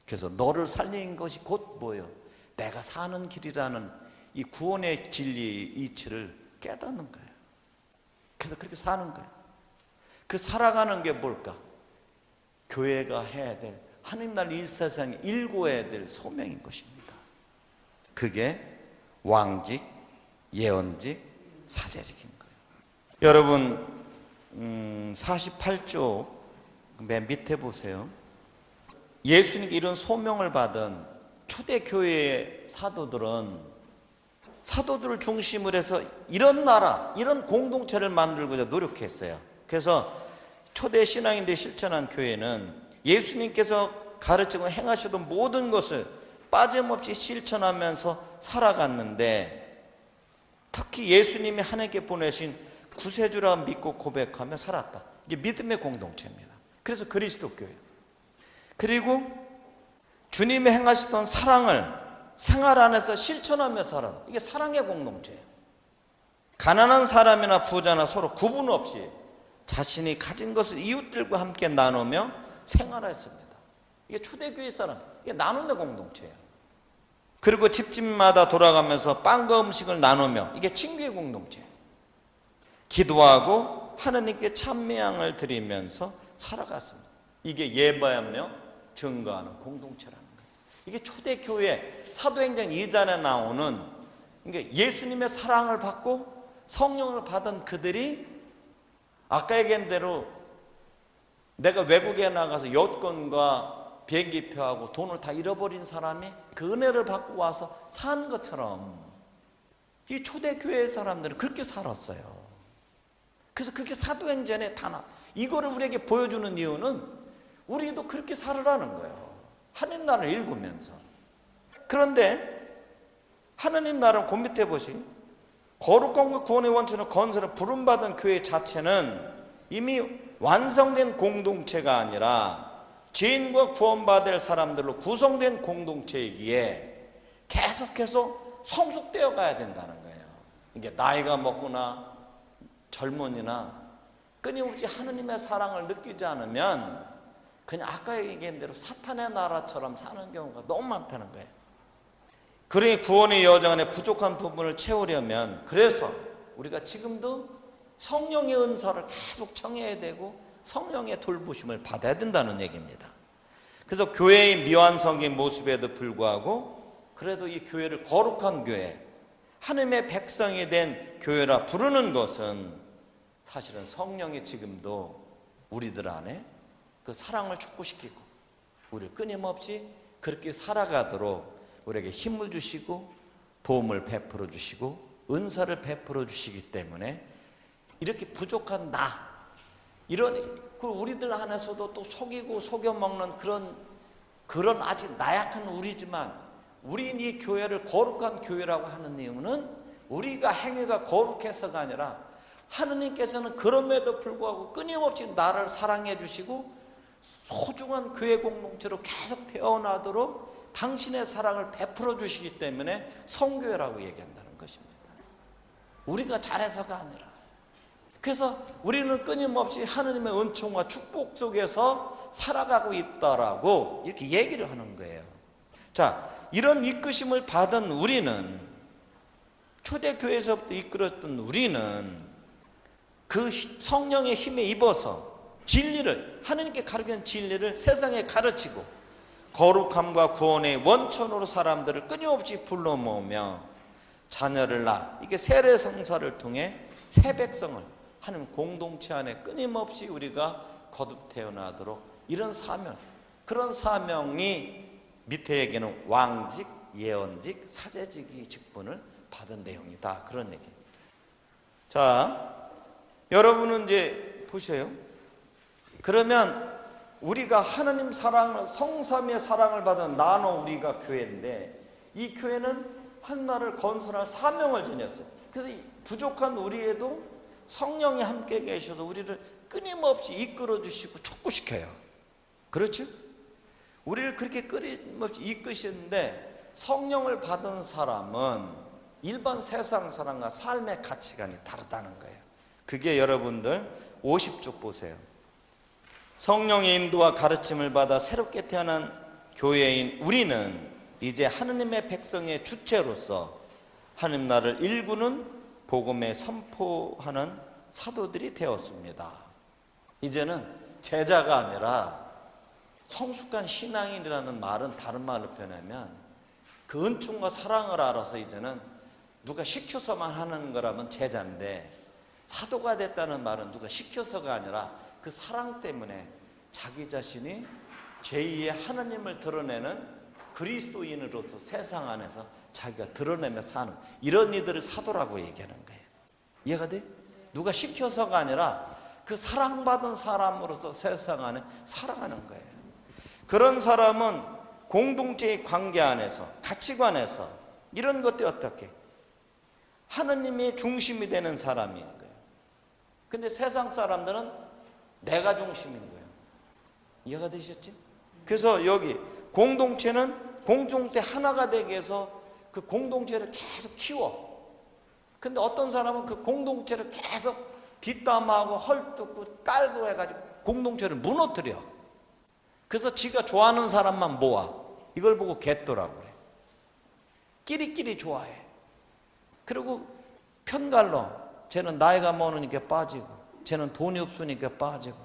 그래서 너를 살린 것이 곧 뭐예요? 내가 사는 길이라는 이 구원의 진리의 이치를 깨닫는 거예요. 그래서 그렇게 사는 거예요. 그 살아가는 게 뭘까? 교회가 해야 될, 하나님 나라 이 세상에 일궈야 될 소명인 것입니다. 그게 왕직, 예언직, 사제직인 거예요. 여러분 48쪽 맨 밑에 보세요. 예수님께 이런 소명을 받은 초대교회의 사도들을 중심으로 해서 이런 나라, 이런 공동체를 만들고자 노력했어요. 그래서 초대 신앙인들이 실천한 교회는 예수님께서 가르치고 행하시던 모든 것을 빠짐없이 실천하면서 살아갔는데, 특히 예수님이 하나님께 보내신 구세주라 믿고 고백하며 살았다. 이게 믿음의 공동체입니다. 그래서 그리스도 교회. 그리고 주님이 행하시던 사랑을 생활 안에서 실천하며 살아. 이게 사랑의 공동체예요. 가난한 사람이나 부자나 서로 구분 없이 자신이 가진 것을 이웃들과 함께 나누며 생활했습니다. 이게 초대교회 사람, 이게 나눔의 공동체예요. 그리고 집집마다 돌아가면서 빵과 음식을 나누며, 이게 친교의 공동체예요. 기도하고 하나님께 찬미향을 드리면서 살아갔습니다. 이게 예배하며 증거하는 공동체라는 거예요. 이게 초대교회 사도행전 2장에 나오는, 그러니까 예수님의 사랑을 받고 성령을 받은 그들이 아까 얘기한 대로 내가 외국에 나가서 여권과 비행기표하고 돈을 다 잃어버린 사람이 그 은혜를 받고 와서 산 것처럼 이 초대교회 사람들은 그렇게 살았어요. 그래서 그게 사도행전에 다 나와. 이거를 우리에게 보여주는 이유는 우리도 그렇게 살으라는 거예요. 하나님 나라를 읽으면서. 그런데 하나님 나라를 그 밑에 보시, 거룩함과 구원의 원천을 건설을 부름받은 교회 자체는 이미 완성된 공동체가 아니라 죄인과 구원받을 사람들로 구성된 공동체이기에 계속해서 성숙되어 가야 된다는 거예요. 이게 나이가 먹거나 젊은이나 끊임없이 하느님의 사랑을 느끼지 않으면 그냥 아까 얘기한 대로 사탄의 나라처럼 사는 경우가 너무 많다는 거예요. 그러니 구원의 여정 안에 부족한 부분을 채우려면, 그래서 우리가 지금도 성령의 은사를 계속 청해야 되고 성령의 돌보심을 받아야 된다는 얘기입니다. 그래서 교회의 미완성인 모습에도 불구하고 그래도 이 교회를 거룩한 교회, 하나님의 백성이 된 교회라 부르는 것은 사실은 성령이 지금도 우리들 안에 그 사랑을 촉구시키고 우리를 끊임없이 그렇게 살아가도록 우리에게 힘을 주시고 도움을 베풀어 주시고 은사를 베풀어 주시기 때문에 이렇게 부족한 나, 이런 우리들 안에서도 또 속이고 속여먹는 그런 아직 나약한 우리지만, 우린 이 교회를 거룩한 교회라고 하는 이유는 우리가 행위가 거룩해서가 아니라 하느님께서는 그럼에도 불구하고 끊임없이 나를 사랑해 주시고 소중한 교회 공동체로 계속 태어나도록 당신의 사랑을 베풀어 주시기 때문에 성교회라고 얘기한다는 것입니다. 우리가 잘해서가 아니라. 그래서 우리는 끊임없이 하느님의 은총과 축복 속에서 살아가고 있다라고 이렇게 얘기를 하는 거예요. 자, 이런 이끄심을 받은 우리는, 초대교회에서부터 이끌었던 우리는 그 성령의 힘에 입어서 진리를, 하느님께 가르치는 진리를 세상에 가르치고 거룩함과 구원의 원천으로 사람들을 끊임없이 불러 모으며 자녀를 낳아, 이게 세례 성사를 통해 새 백성을 하나님 공동체 안에 끊임없이 우리가 거듭 태어나도록, 이런 사명, 그런 사명이 밑에 얘기는 왕직, 예언직, 사제직의 직분을 받은 내용이다, 그런 얘기. 자, 여러분은 이제 보세요. 그러면 우리가 하나님 사랑을, 성삼위의 사랑을 받은 나노 우리가 교회인데, 이 교회는 한나라를 건설할 사명을 지녔어요. 그래서 부족한 우리에도 성령이 함께 계셔서 우리를 끊임없이 이끌어 주시고 촉구시켜요. 그렇죠? 우리를 그렇게 끊임없이 이끄시는데, 성령을 받은 사람은 일반 세상 사람과 삶의 가치관이 다르다는 거예요. 그게 여러분들 50쪽 보세요. 성령의 인도와 가르침을 받아 새롭게 태어난 교회인 우리는 이제 하느님의 백성의 주체로서 하느님 나라를 일구는 복음에 선포하는 사도들이 되었습니다. 이제는 제자가 아니라 성숙한 신앙인이라는 말은 다른 말로 표현하면 그 은총과 사랑을 알아서 이제는 누가 시켜서만 하는 거라면 제자인데, 사도가 됐다는 말은 누가 시켜서가 아니라 그 사랑 때문에 자기 자신이 제2의 하나님을 드러내는 그리스도인으로서 세상 안에서 자기가 드러내며 사는 이런 이들을 사도라고 얘기하는 거예요. 이해가 돼? 누가 시켜서가 아니라 그 사랑받은 사람으로서 세상 안에 살아가는 거예요. 그런 사람은 공동체의 관계 안에서, 가치관에서 이런 것들이 어떻게 하느님의 중심이 되는 사람인 거예요. 근데 세상 사람들은 내가 중심인 거예요. 이해가 되셨지? 그래서 여기 공동체는 공동체 하나가 되게 해서 그 공동체를 계속 키워. 근데 어떤 사람은 그 공동체를 계속 뒷담화하고 헐뜯고 깔고 해가지고 공동체를 무너뜨려. 그래서 지가 좋아하는 사람만 모아. 이걸 보고 갯도라고 그래. 끼리끼리 좋아해. 그리고 편갈로, 쟤는 나이가 많으니까 빠지고, 쟤는 돈이 없으니까 빠지고,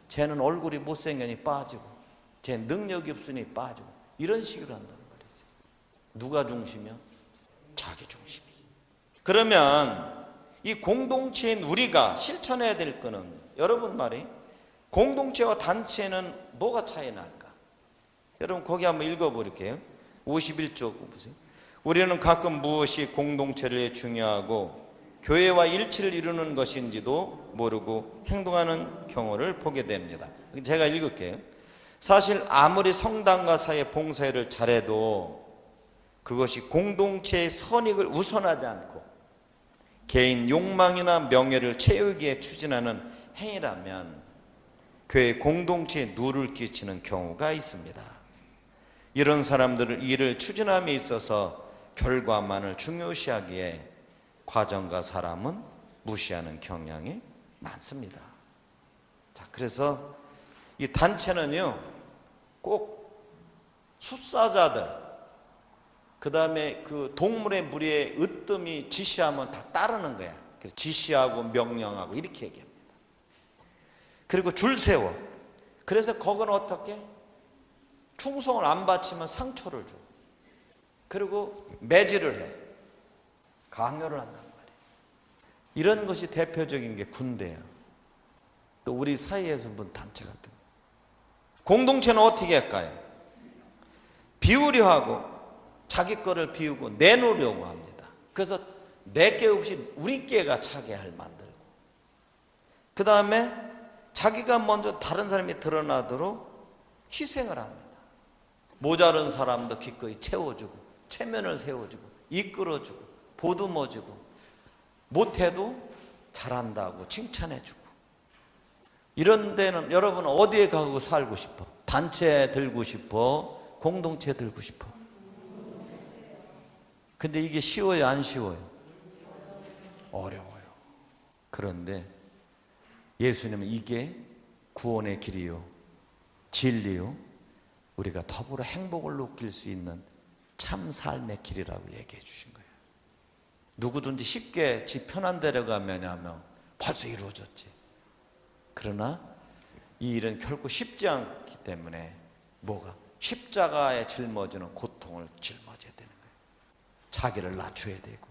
쟤는 얼굴이 못생겨니 빠지고, 쟤는 능력이 없으니 빠지고, 이런 식으로 한단 말이죠. 누가 중심이야? 자기 중심이지. 그러면 이 공동체인 우리가 실천해야 될 거는, 여러분 말이 공동체와 단체는 뭐가 차이 날까? 여러분 거기 한번 읽어볼게요. 51쪽 보세요. 우리는 가끔 무엇이 공동체를 중요하고 교회와 일치를 이루는 것인지도 모르고 행동하는 경우를 보게 됩니다. 제가 읽을게요. 사실 아무리 성당과 사이의 봉사를 잘해도 그것이 공동체의 선익을 우선하지 않고 개인 욕망이나 명예를 채우기 위해 추진하는 행위라면 교회 공동체에 누를 끼치는 경우가 있습니다. 이런 사람들은 일을 추진함에 있어서 결과만을 중요시하기에 과정과 사람은 무시하는 경향이 많습니다. 자, 그래서 이 단체는요, 꼭 숫사자들, 그 다음에 그 동물의 무리의 으뜸이 지시하면 다 따르는 거야. 지시하고 명령하고 이렇게 얘기합니다. 그리고 줄 세워. 그래서 거기는 어떻게? 충성을 안 바치면 상처를 줘. 그리고 매질을 해. 강요를 한단 말이에요. 이런 것이 대표적인 게 군대야. 또 우리 사이에서 본 단체 같은 거. 공동체는 어떻게 할까요? 비우려 하고 자기 거를 비우고 내놓으려고 합니다. 그래서 내 게 없이 우리 게가 차게 할 만들고, 그 다음에 자기가 먼저 다른 사람이 드러나도록 희생을 합니다. 모자른 사람도 기꺼이 채워주고, 체면을 세워주고, 이끌어주고, 보듬어주고, 못해도 잘한다고 칭찬해주고. 이런 데는 여러분 어디에 가고 살고 싶어? 단체 들고 싶어? 공동체 들고 싶어? 근데 이게 쉬워요, 안 쉬워요? 어려워요. 그런데 예수님은 이게 구원의 길이요, 진리요, 우리가 더불어 행복을 느낄 수 있는 참 삶의 길이라고 얘기해 주신 거예요. 누구든지 쉽게 지 편한 데로 가면 하면 벌써 이루어졌지. 그러나 이 일은 결코 쉽지 않기 때문에 뭐가? 십자가에 짊어지는 고통을 짊어져야 되는 거예요. 자기를 낮춰야 되고,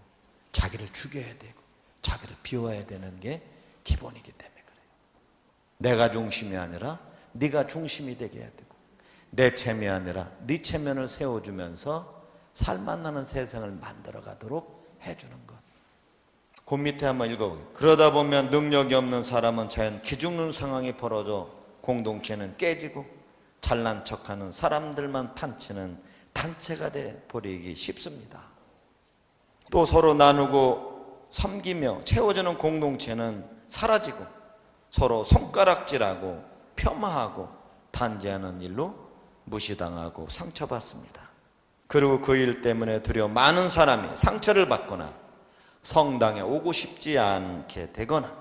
자기를 죽여야 되고, 자기를 비워야 되는 게 기본이기 때문에 그래요. 내가 중심이 아니라 네가 중심이 되게 해야 되고, 내 체면이 아니라 네 체면을 세워주면서 살맛나는 세상을 만들어 가도록 해주는 것. 그 밑에 한번 읽어보게요. 그러다 보면 능력이 없는 사람은 자연 기죽는 상황이 벌어져 공동체는 깨지고 잘난 척하는 사람들만 판치는 단체가 돼 버리기 쉽습니다. 또 서로 나누고 섬기며 채워주는 공동체는 사라지고 서로 손가락질하고 폄하하고 단죄하는 일로 무시당하고 상처받습니다. 그리고 그 일 때문에 두려워 많은 사람이 상처를 받거나 성당에 오고 싶지 않게 되거나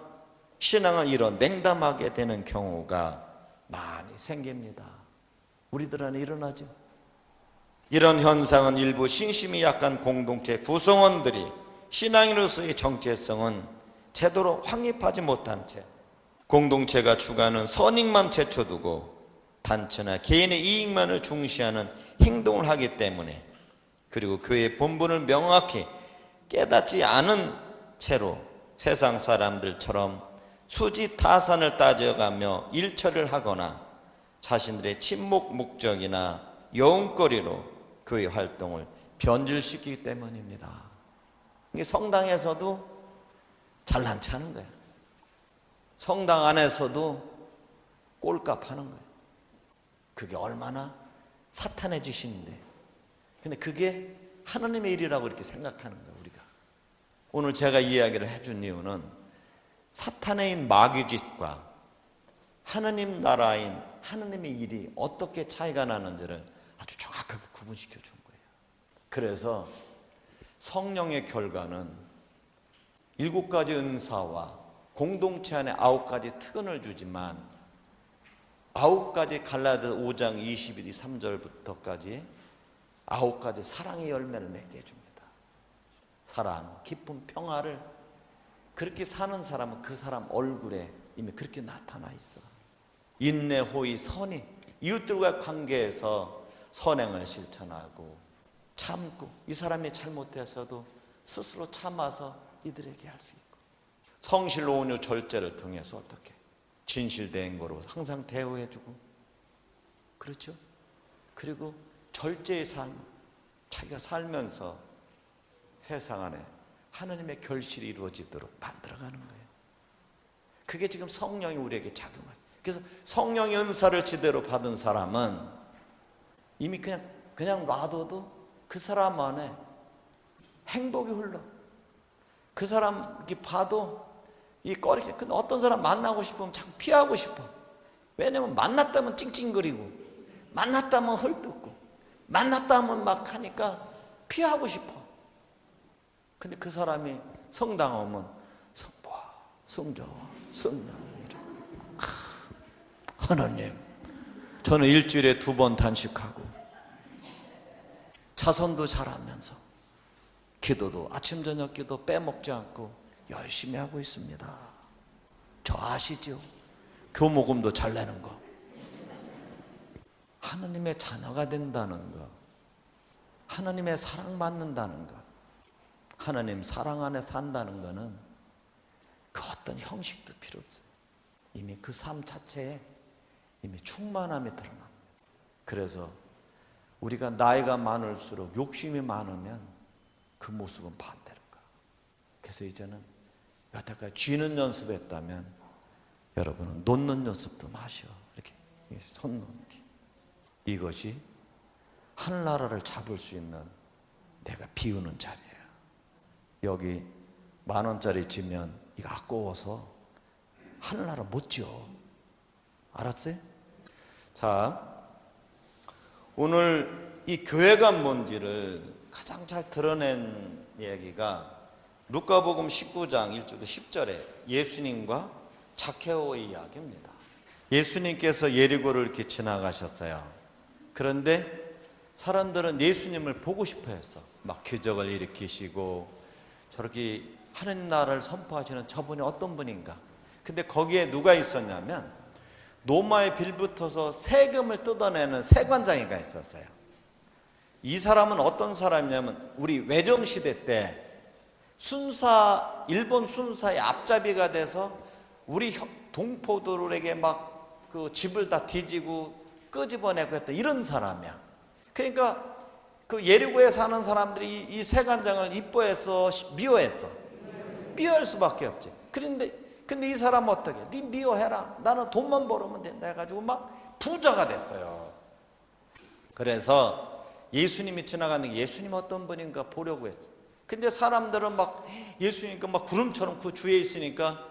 신앙을 잃어 냉담하게 되는 경우가 많이 생깁니다. 우리들 안에 일어나죠. 이런 현상은 일부 신심이 약한 공동체 구성원들이 신앙인으로서의 정체성은 제대로 확립하지 못한 채 공동체가 추구하는 선익만 제쳐두고 단체나 개인의 이익만을 중시하는 행동을 하기 때문에, 그리고 교회의 본분을 명확히 깨닫지 않은 채로 세상 사람들처럼 수지타산을 따져가며 일처리를 하거나 자신들의 친목 목적이나 여운거리로 교회 활동을 변질시키기 때문입니다. 이게 성당에서도 잘난 체 하는 거예요. 성당 안에서도 꼴값 하는 거예요. 그게 얼마나 사탄의 짓인데. 근데 그게 하나님의 일이라고 이렇게 생각하는 거예요, 우리가. 오늘 제가 이야기를 해준 이유는 사탄의 마귀짓과 하나님 나라인 하나님의 일이 어떻게 차이가 나는지를 아주 정확하게 구분시켜 준 거예요. 그래서 성령의 결과는 7가지 은사와 공동체 안에 9가지 특권을 주지만 9가지 갈라디아서 5장 21, 3절부터까지 9가지 사랑의 열매를 맺게 해줍니다. 사랑, 기쁨, 평화를 그렇게 사는 사람은 그 사람 얼굴에 이미 그렇게 나타나 있어. 인내, 호의, 선의, 이웃들과의 관계에서 선행을 실천하고 참고, 이 사람이 잘못해서도 스스로 참아서 이들에게 할 수 있고, 성실, 온유, 절제를 통해서 어떻게 진실된 거로 항상 대우해주고, 그렇죠? 그리고 절제의 삶, 자기가 살면서 세상 안에 하나님의 결실이 이루어지도록 만들어가는 거예요. 그게 지금 성령이 우리에게 작용해요. 그래서 성령의 은사를 제대로 받은 사람은 이미 그냥 놔둬도 그 사람 안에 행복이 흘러. 그 사람 봐도 이 꺼리게. 근데 어떤 사람 만나고 싶으면 자꾸 피하고 싶어. 왜냐면 만났다면 찡찡거리고, 만났다면 헐뜯고, 만났다면 막 하니까 피하고 싶어. 근데 그 사람이 성당 오면 성부와 성자와 성령이라. 하나님, 저는 일주일에 2번 단식하고 자선도 잘하면서 기도도 아침 저녁 기도 빼먹지 않고 열심히 하고 있습니다. 저 아시죠? 교모금도 잘 내는 거. 하나님의 자녀가 된다는 거, 하나님의 사랑받는다는 것, 하나님 사랑 안에 산다는 거는 그 어떤 형식도 필요 없어요. 이미 그 삶 자체에 이미 충만함이 드러납니다. 그래서 우리가 나이가 많을수록 욕심이 많으면 그 모습은 반대로 가. 그래서 이제는 여태까지 쥐는 연습했다면 여러분은 놓는 연습도 마셔. 이렇게 손 놓기. 이것이 하늘나라를 잡을 수 있는 내가 비우는 자리예요. 여기 10,000원짜리 지면 이거 아까워서 하늘나라 못 지어. 알았어요? 자, 오늘 이 교회가 뭔지를 가장 잘 드러낸 얘기가 루카복음 19장 1절부터 10절에 예수님과 자케오의 이야기입니다. 예수님께서 예리고를 이렇게 지나가셨어요. 그런데 사람들은 예수님을 보고 싶어 했어. 막 기적을 일으키시고 저렇게 하나님 나라를 선포하시는 저분이 어떤 분인가. 근데 거기에 누가 있었냐면 노마에 빌붙어서 세금을 뜯어내는 세관장이가 있었어요. 이 사람은 어떤 사람이냐면 우리 외정시대 때 일본 순사의 앞잡이가 돼서 우리 동포들에게 막 그 집을 다 뒤지고 끄집어내고 했던 이런 사람이야. 그러니까 그 예리고에 사는 사람들이 이 세관장을 이뻐해서 미워했어. 미워할 수밖에 없지. 근데 이 사람은 어떻게? 네 미워해라. 나는 돈만 벌으면 된다 해가지고 막 부자가 됐어요. 그래서 예수님이 지나가는 게 예수님 어떤 분인가 보려고 했어. 근데 사람들은 막 예수님과 막 구름처럼 그 주위에 있으니까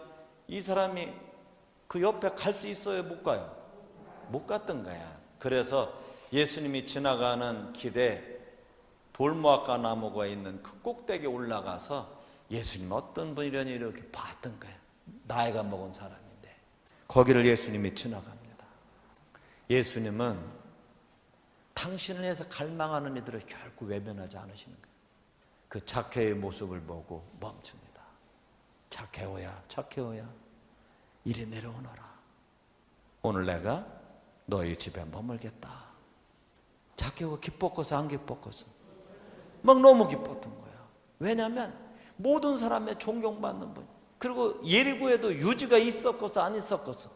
이 사람이 그 옆에 갈 수 있어요? 못 가요? 못 갔던 거야. 그래서 예수님이 지나가는 길에 돌무화과 나무가 있는 그 꼭대기에 올라가서 예수님 어떤 분이려니 이렇게 봤던 거야. 나이가 먹은 사람인데 거기를 예수님이 지나갑니다. 예수님은 당신을 위해서 갈망하는 이들을 결코 외면하지 않으시는 거예요. 그 자케오의 모습을 보고 멈춥니다. 자케오야, 자케오야, 이리 내려오너라. 오늘 내가 너희 집에 머물겠다. 자케오가 기뻤겠어, 안 기뻤겠어? 막 너무 기뻤던 거야. 왜냐하면 모든 사람의 존경받는 분. 그리고 예리고에도 유지가 있었겠어, 안 있었겠어?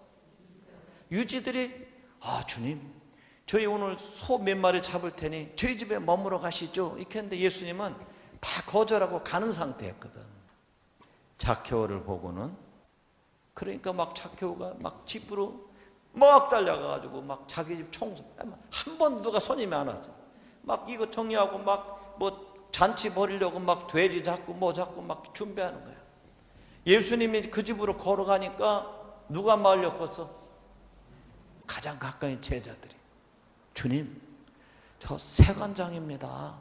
유지들이 주님, 저희 오늘 소 몇 마리 잡을 테니 저희 집에 머물러 가시죠. 이렇게 했는데 예수님은 다 거절하고 가는 상태였거든. 자케오를 보고는 그러니까 막 자케오가 막 집으로 막 달려가가지고 막 자기 집 청소. 한 번 누가 손님이 안 왔어. 막 이거 정리하고 막 뭐 잔치 벌이려고 막 돼지 잡고 뭐 잡고 막 준비하는 거야. 예수님이 그 집으로 걸어가니까 누가 말렸겠어? 가장 가까이 제자들이. 주님, 저 세관장입니다.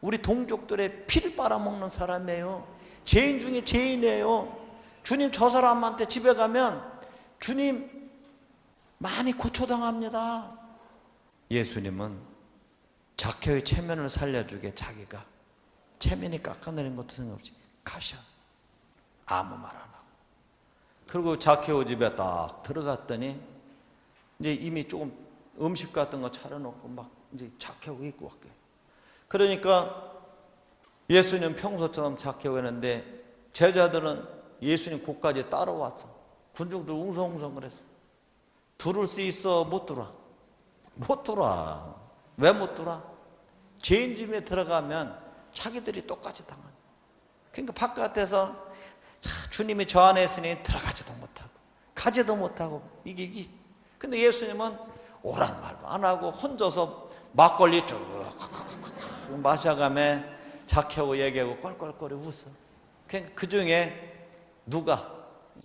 우리 동족들의 피를 빨아먹는 사람이에요. 죄인 중에 죄인이에요. 주님, 저 사람한테 집에 가면 주님 많이 고초당합니다. 예수님은 자케오의 체면을 살려주게 자기가 체면이 깎아내린 것도 생각 없이 가셔. 아무 말 안 하고. 그리고 자케오 집에 딱 들어갔더니 이제 이미 조금 음식 같은 거 차려놓고 막 이제 자케오가 입고 왔게. 그러니까 예수님 평소처럼 자케오 했는데 제자들은 예수님 곳까지 따라왔어. 군중들 웅성웅성 그랬어. 들을 수 있어? 못 들어? 못 들어. 왜 못 들어? 죄인 집에 들어가면 자기들이 똑같이 당하는. 그러니까 바깥에서 주님이 저 안에 있으니 들어가지도 못하고 가지도 못하고 이게 근데 예수님은 오란 말도 안 하고 혼자서 막걸리 쭉 마셔가며 자케오 얘기하고 껄껄거리 웃어. 그러니까 그 중에 누가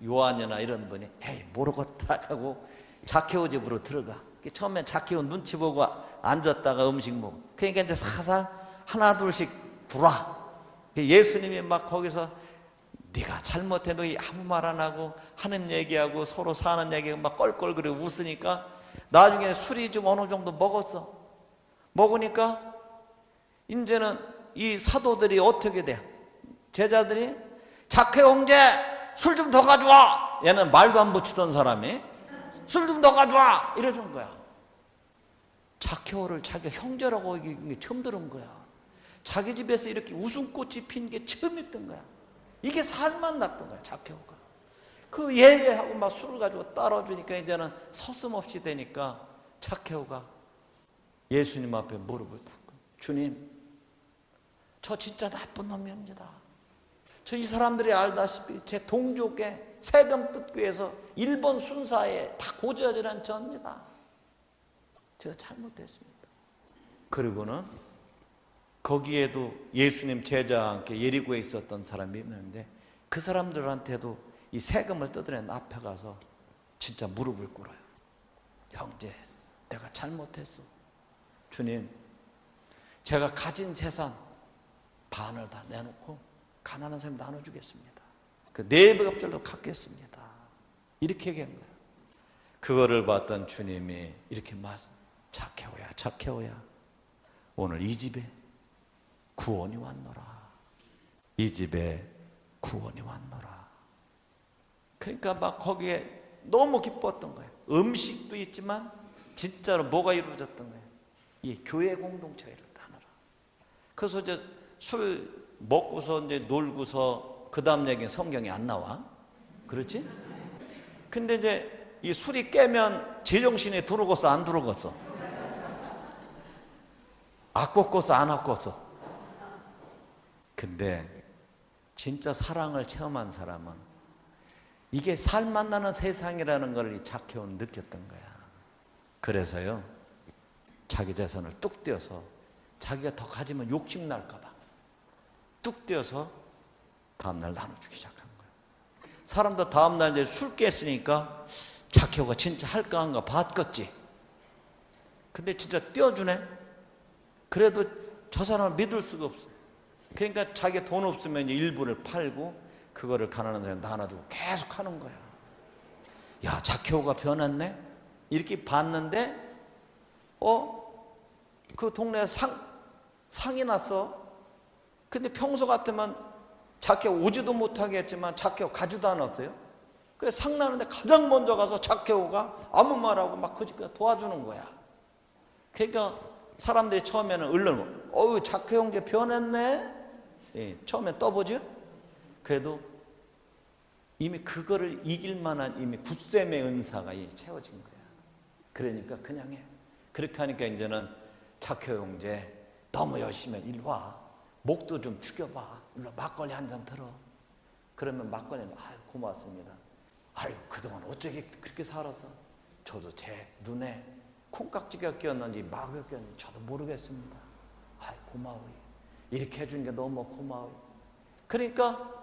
요한이나 이런 분이 에이 모르겠다 하고 자케오 집으로 들어가. 처음엔 자케오 눈치 보고 앉았다가 음식 먹어. 그러니까 이제 살살 하나 둘씩 불와. 예수님이 막 거기서 네가 잘못해 너 아무 말 안 하고 하는 얘기하고 서로 사는 얘기하고 막 껄껄거리고 웃으니까 나중에 술이 좀 어느 정도 먹었어. 먹으니까 이제는 이 사도들이 어떻게 돼? 제자들이 자케 형제 술 좀 더 가져와. 얘는 말도 안 붙이던 사람이 술 좀 더 가져와 이러는 거야. 자케오를 자기 형제라고 이게 처음 들은 거야. 자기 집에서 이렇게 웃음꽃이 핀 게 처음이었던 거야. 이게 살만 났던 거야. 자케오가 그 예배하고 막 술을 가지고 따라주니까 이제는 서슴없이 되니까 자케오가 예수님 앞에 무릎을 꿇고 주님 저 진짜 나쁜 놈입니다. 저 이 사람들이 알다시피 제 동족의 세금 뜯기 위해서 일본 순사에 다 고지하지란 저입니다. 제가 잘못했습니다. 그리고는 거기에도 예수님 제자와 함께 예리고에 있었던 사람이 있는데 그 사람들한테도 이 세금을 뜯어낸 앞에 가서 진짜 무릎을 꿇어요. 형제 내가 잘못했어. 주님 제가 가진 재산 반을 다 내놓고 가난한 사람 나눠주겠습니다. 그 네 배급절로 갚겠습니다. 이렇게 얘기한 거예요. 그거를 봤던 주님이 이렇게 말씀 자케오야 자케오야 오늘 이 집에 구원이 왔노라. 이 집에 구원이 왔노라. 그러니까 막 거기에 너무 기뻤던 거예요. 음식도 있지만 진짜로 뭐가 이루어졌던 거예요. 이 교회 공동체가 이렇다느라. 그래서 이제 술 먹고서 이제 놀고서 그 다음 얘기는 성경에 안 나와. 그렇지? 근데 이제 이 술이 깨면 제정신이 들어갔어 안 들어갔어? 아꼈겠어 안 아꼈어? 근데 진짜 사랑을 체험한 사람은 이게 살 만나는 세상이라는 걸 이 자케오는 느꼈던 거야. 그래서요 자기 재산을 뚝 떼어서 자기가 더 가지면 욕심 날까 봐 뚝 떼어서 다음날 나눠주기 시작한 거야. 사람도 다음날 이제 술 깼으니까 자케오가 진짜 할까 한가 봤겠지. 근데 진짜 떼어주네. 그래도 저 사람을 믿을 수가 없어. 그러니까 자기 돈 없으면 이제 일부를 팔고 그거를 가난한 사람 나눠주고 계속 하는 거야. 야 자케오가 변했네. 이렇게 봤는데 그 동네에 상이 났어. 근데 평소 같으면 자케오 오지도 못하게 했지만 자케오 가지도 않았어요. 그래서 상 나는데 가장 먼저 가서 자케오가 아무 말하고 막 그저께 도와주는 거야. 그러니까 사람들이 처음에는 얼른 자케오 형제 변했네. 예, 처음에 떠보죠. 그래도 이미 그거를 이길 만한 이미 굳셈의 은사가 채워진 거야. 그러니까 그냥 해. 그렇게 하니까 이제는 자케오 형제 너무 열심히 해. 일로 와. 목도 좀 죽여봐. 일로 막걸리 한 잔 들어. 그러면 막걸리는 아유 고맙습니다. 아유 그동안 어쩌게 그렇게 살았어? 저도 제 눈에 콩깍지가 끼었는지 마구가 끼었는지 저도 모르겠습니다. 아유 고마워요. 이렇게 해준 게 너무 고마워요. 그러니까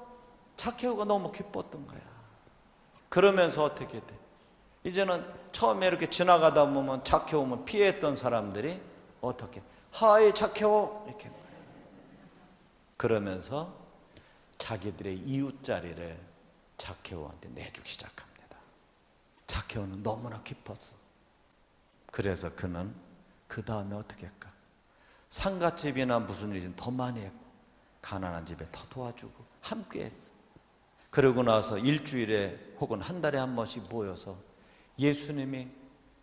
자케오가 너무 기뻤던 거야. 그러면서 어떻게 돼? 이제는 처음에 이렇게 지나가다 보면 자케오 오면 피했던 사람들이 어떻게? 하이 자케오 이렇게 그러면서 자기들의 이웃자리를 자케오한테 내주기 시작합니다. 자케오는 너무나 기뻤어. 그래서 그는 그 다음에 어떻게 할까? 상갓집이나 무슨 일이든 더 많이 했고 가난한 집에 더 도와주고 함께 했어. 그러고 나서 일주일에 혹은 한 달에 한 번씩 모여서 예수님이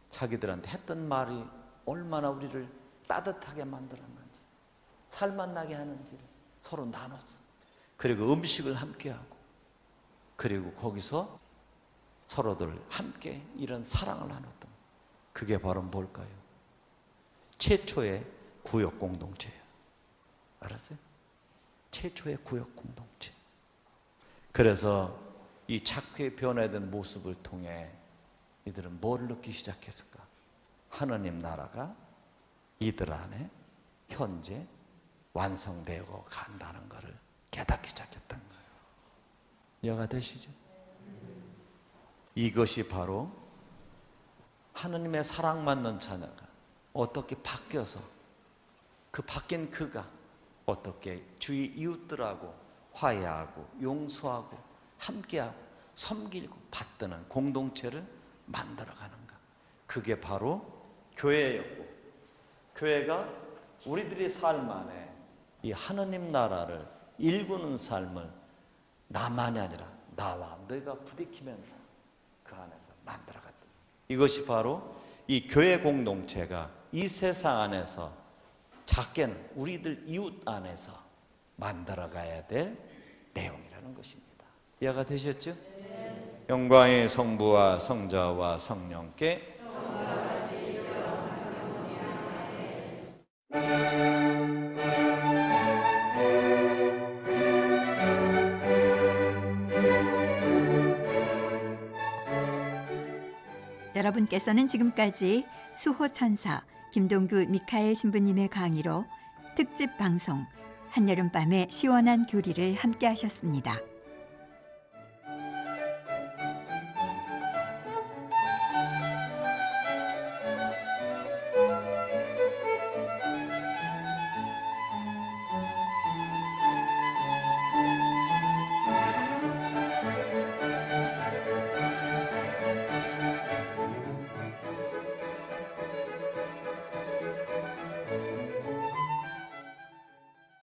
자기들한테 했던 말이 얼마나 우리를 따뜻하게 만들었는지 살맛나게 하는지를 서로 나눴어. 그리고 음식을 함께하고 그리고 거기서 서로들 함께 이런 사랑을 나눴던 그게 바로 뭘까요? 최초의 구역 공동체예요. 알았어요? 최초의 구역 공동체. 그래서 이 자꾸의 변화된 모습을 통해 이들은 뭘 느끼기 시작했을까? 하느님 나라가 이들 안에 현재 완성되고 간다는 것을 깨닫기 시작했던 거예요. 이해가 되시죠? 이것이 바로 하느님의 사랑받는 자녀가 어떻게 바뀌어서 그 바뀐 그가 어떻게 주위 이웃들하고 화해하고 용서하고 함께하고 섬기고 받드는 공동체를 만들어가는가. 그게 바로 교회였고, 교회가 우리들의 삶 안에 이 하느님 나라를 일구는 삶을 나만이 아니라 나와 너희가 부딪히면서 그 안에서 만들어갔다. 이것이 바로 이 교회 공동체가 이 세상 안에서 작게는 우리들 이웃 안에서 만들어가야 될 내용이라는 것입니다. 이해가 되셨죠? 영광의 성부와 성자와 성령께 여러분께서는 지금까지 수호천사 김동규 미카엘 신부님의 강의로 특집 방송 한여름밤의 시원한 교리를 함께 하셨습니다.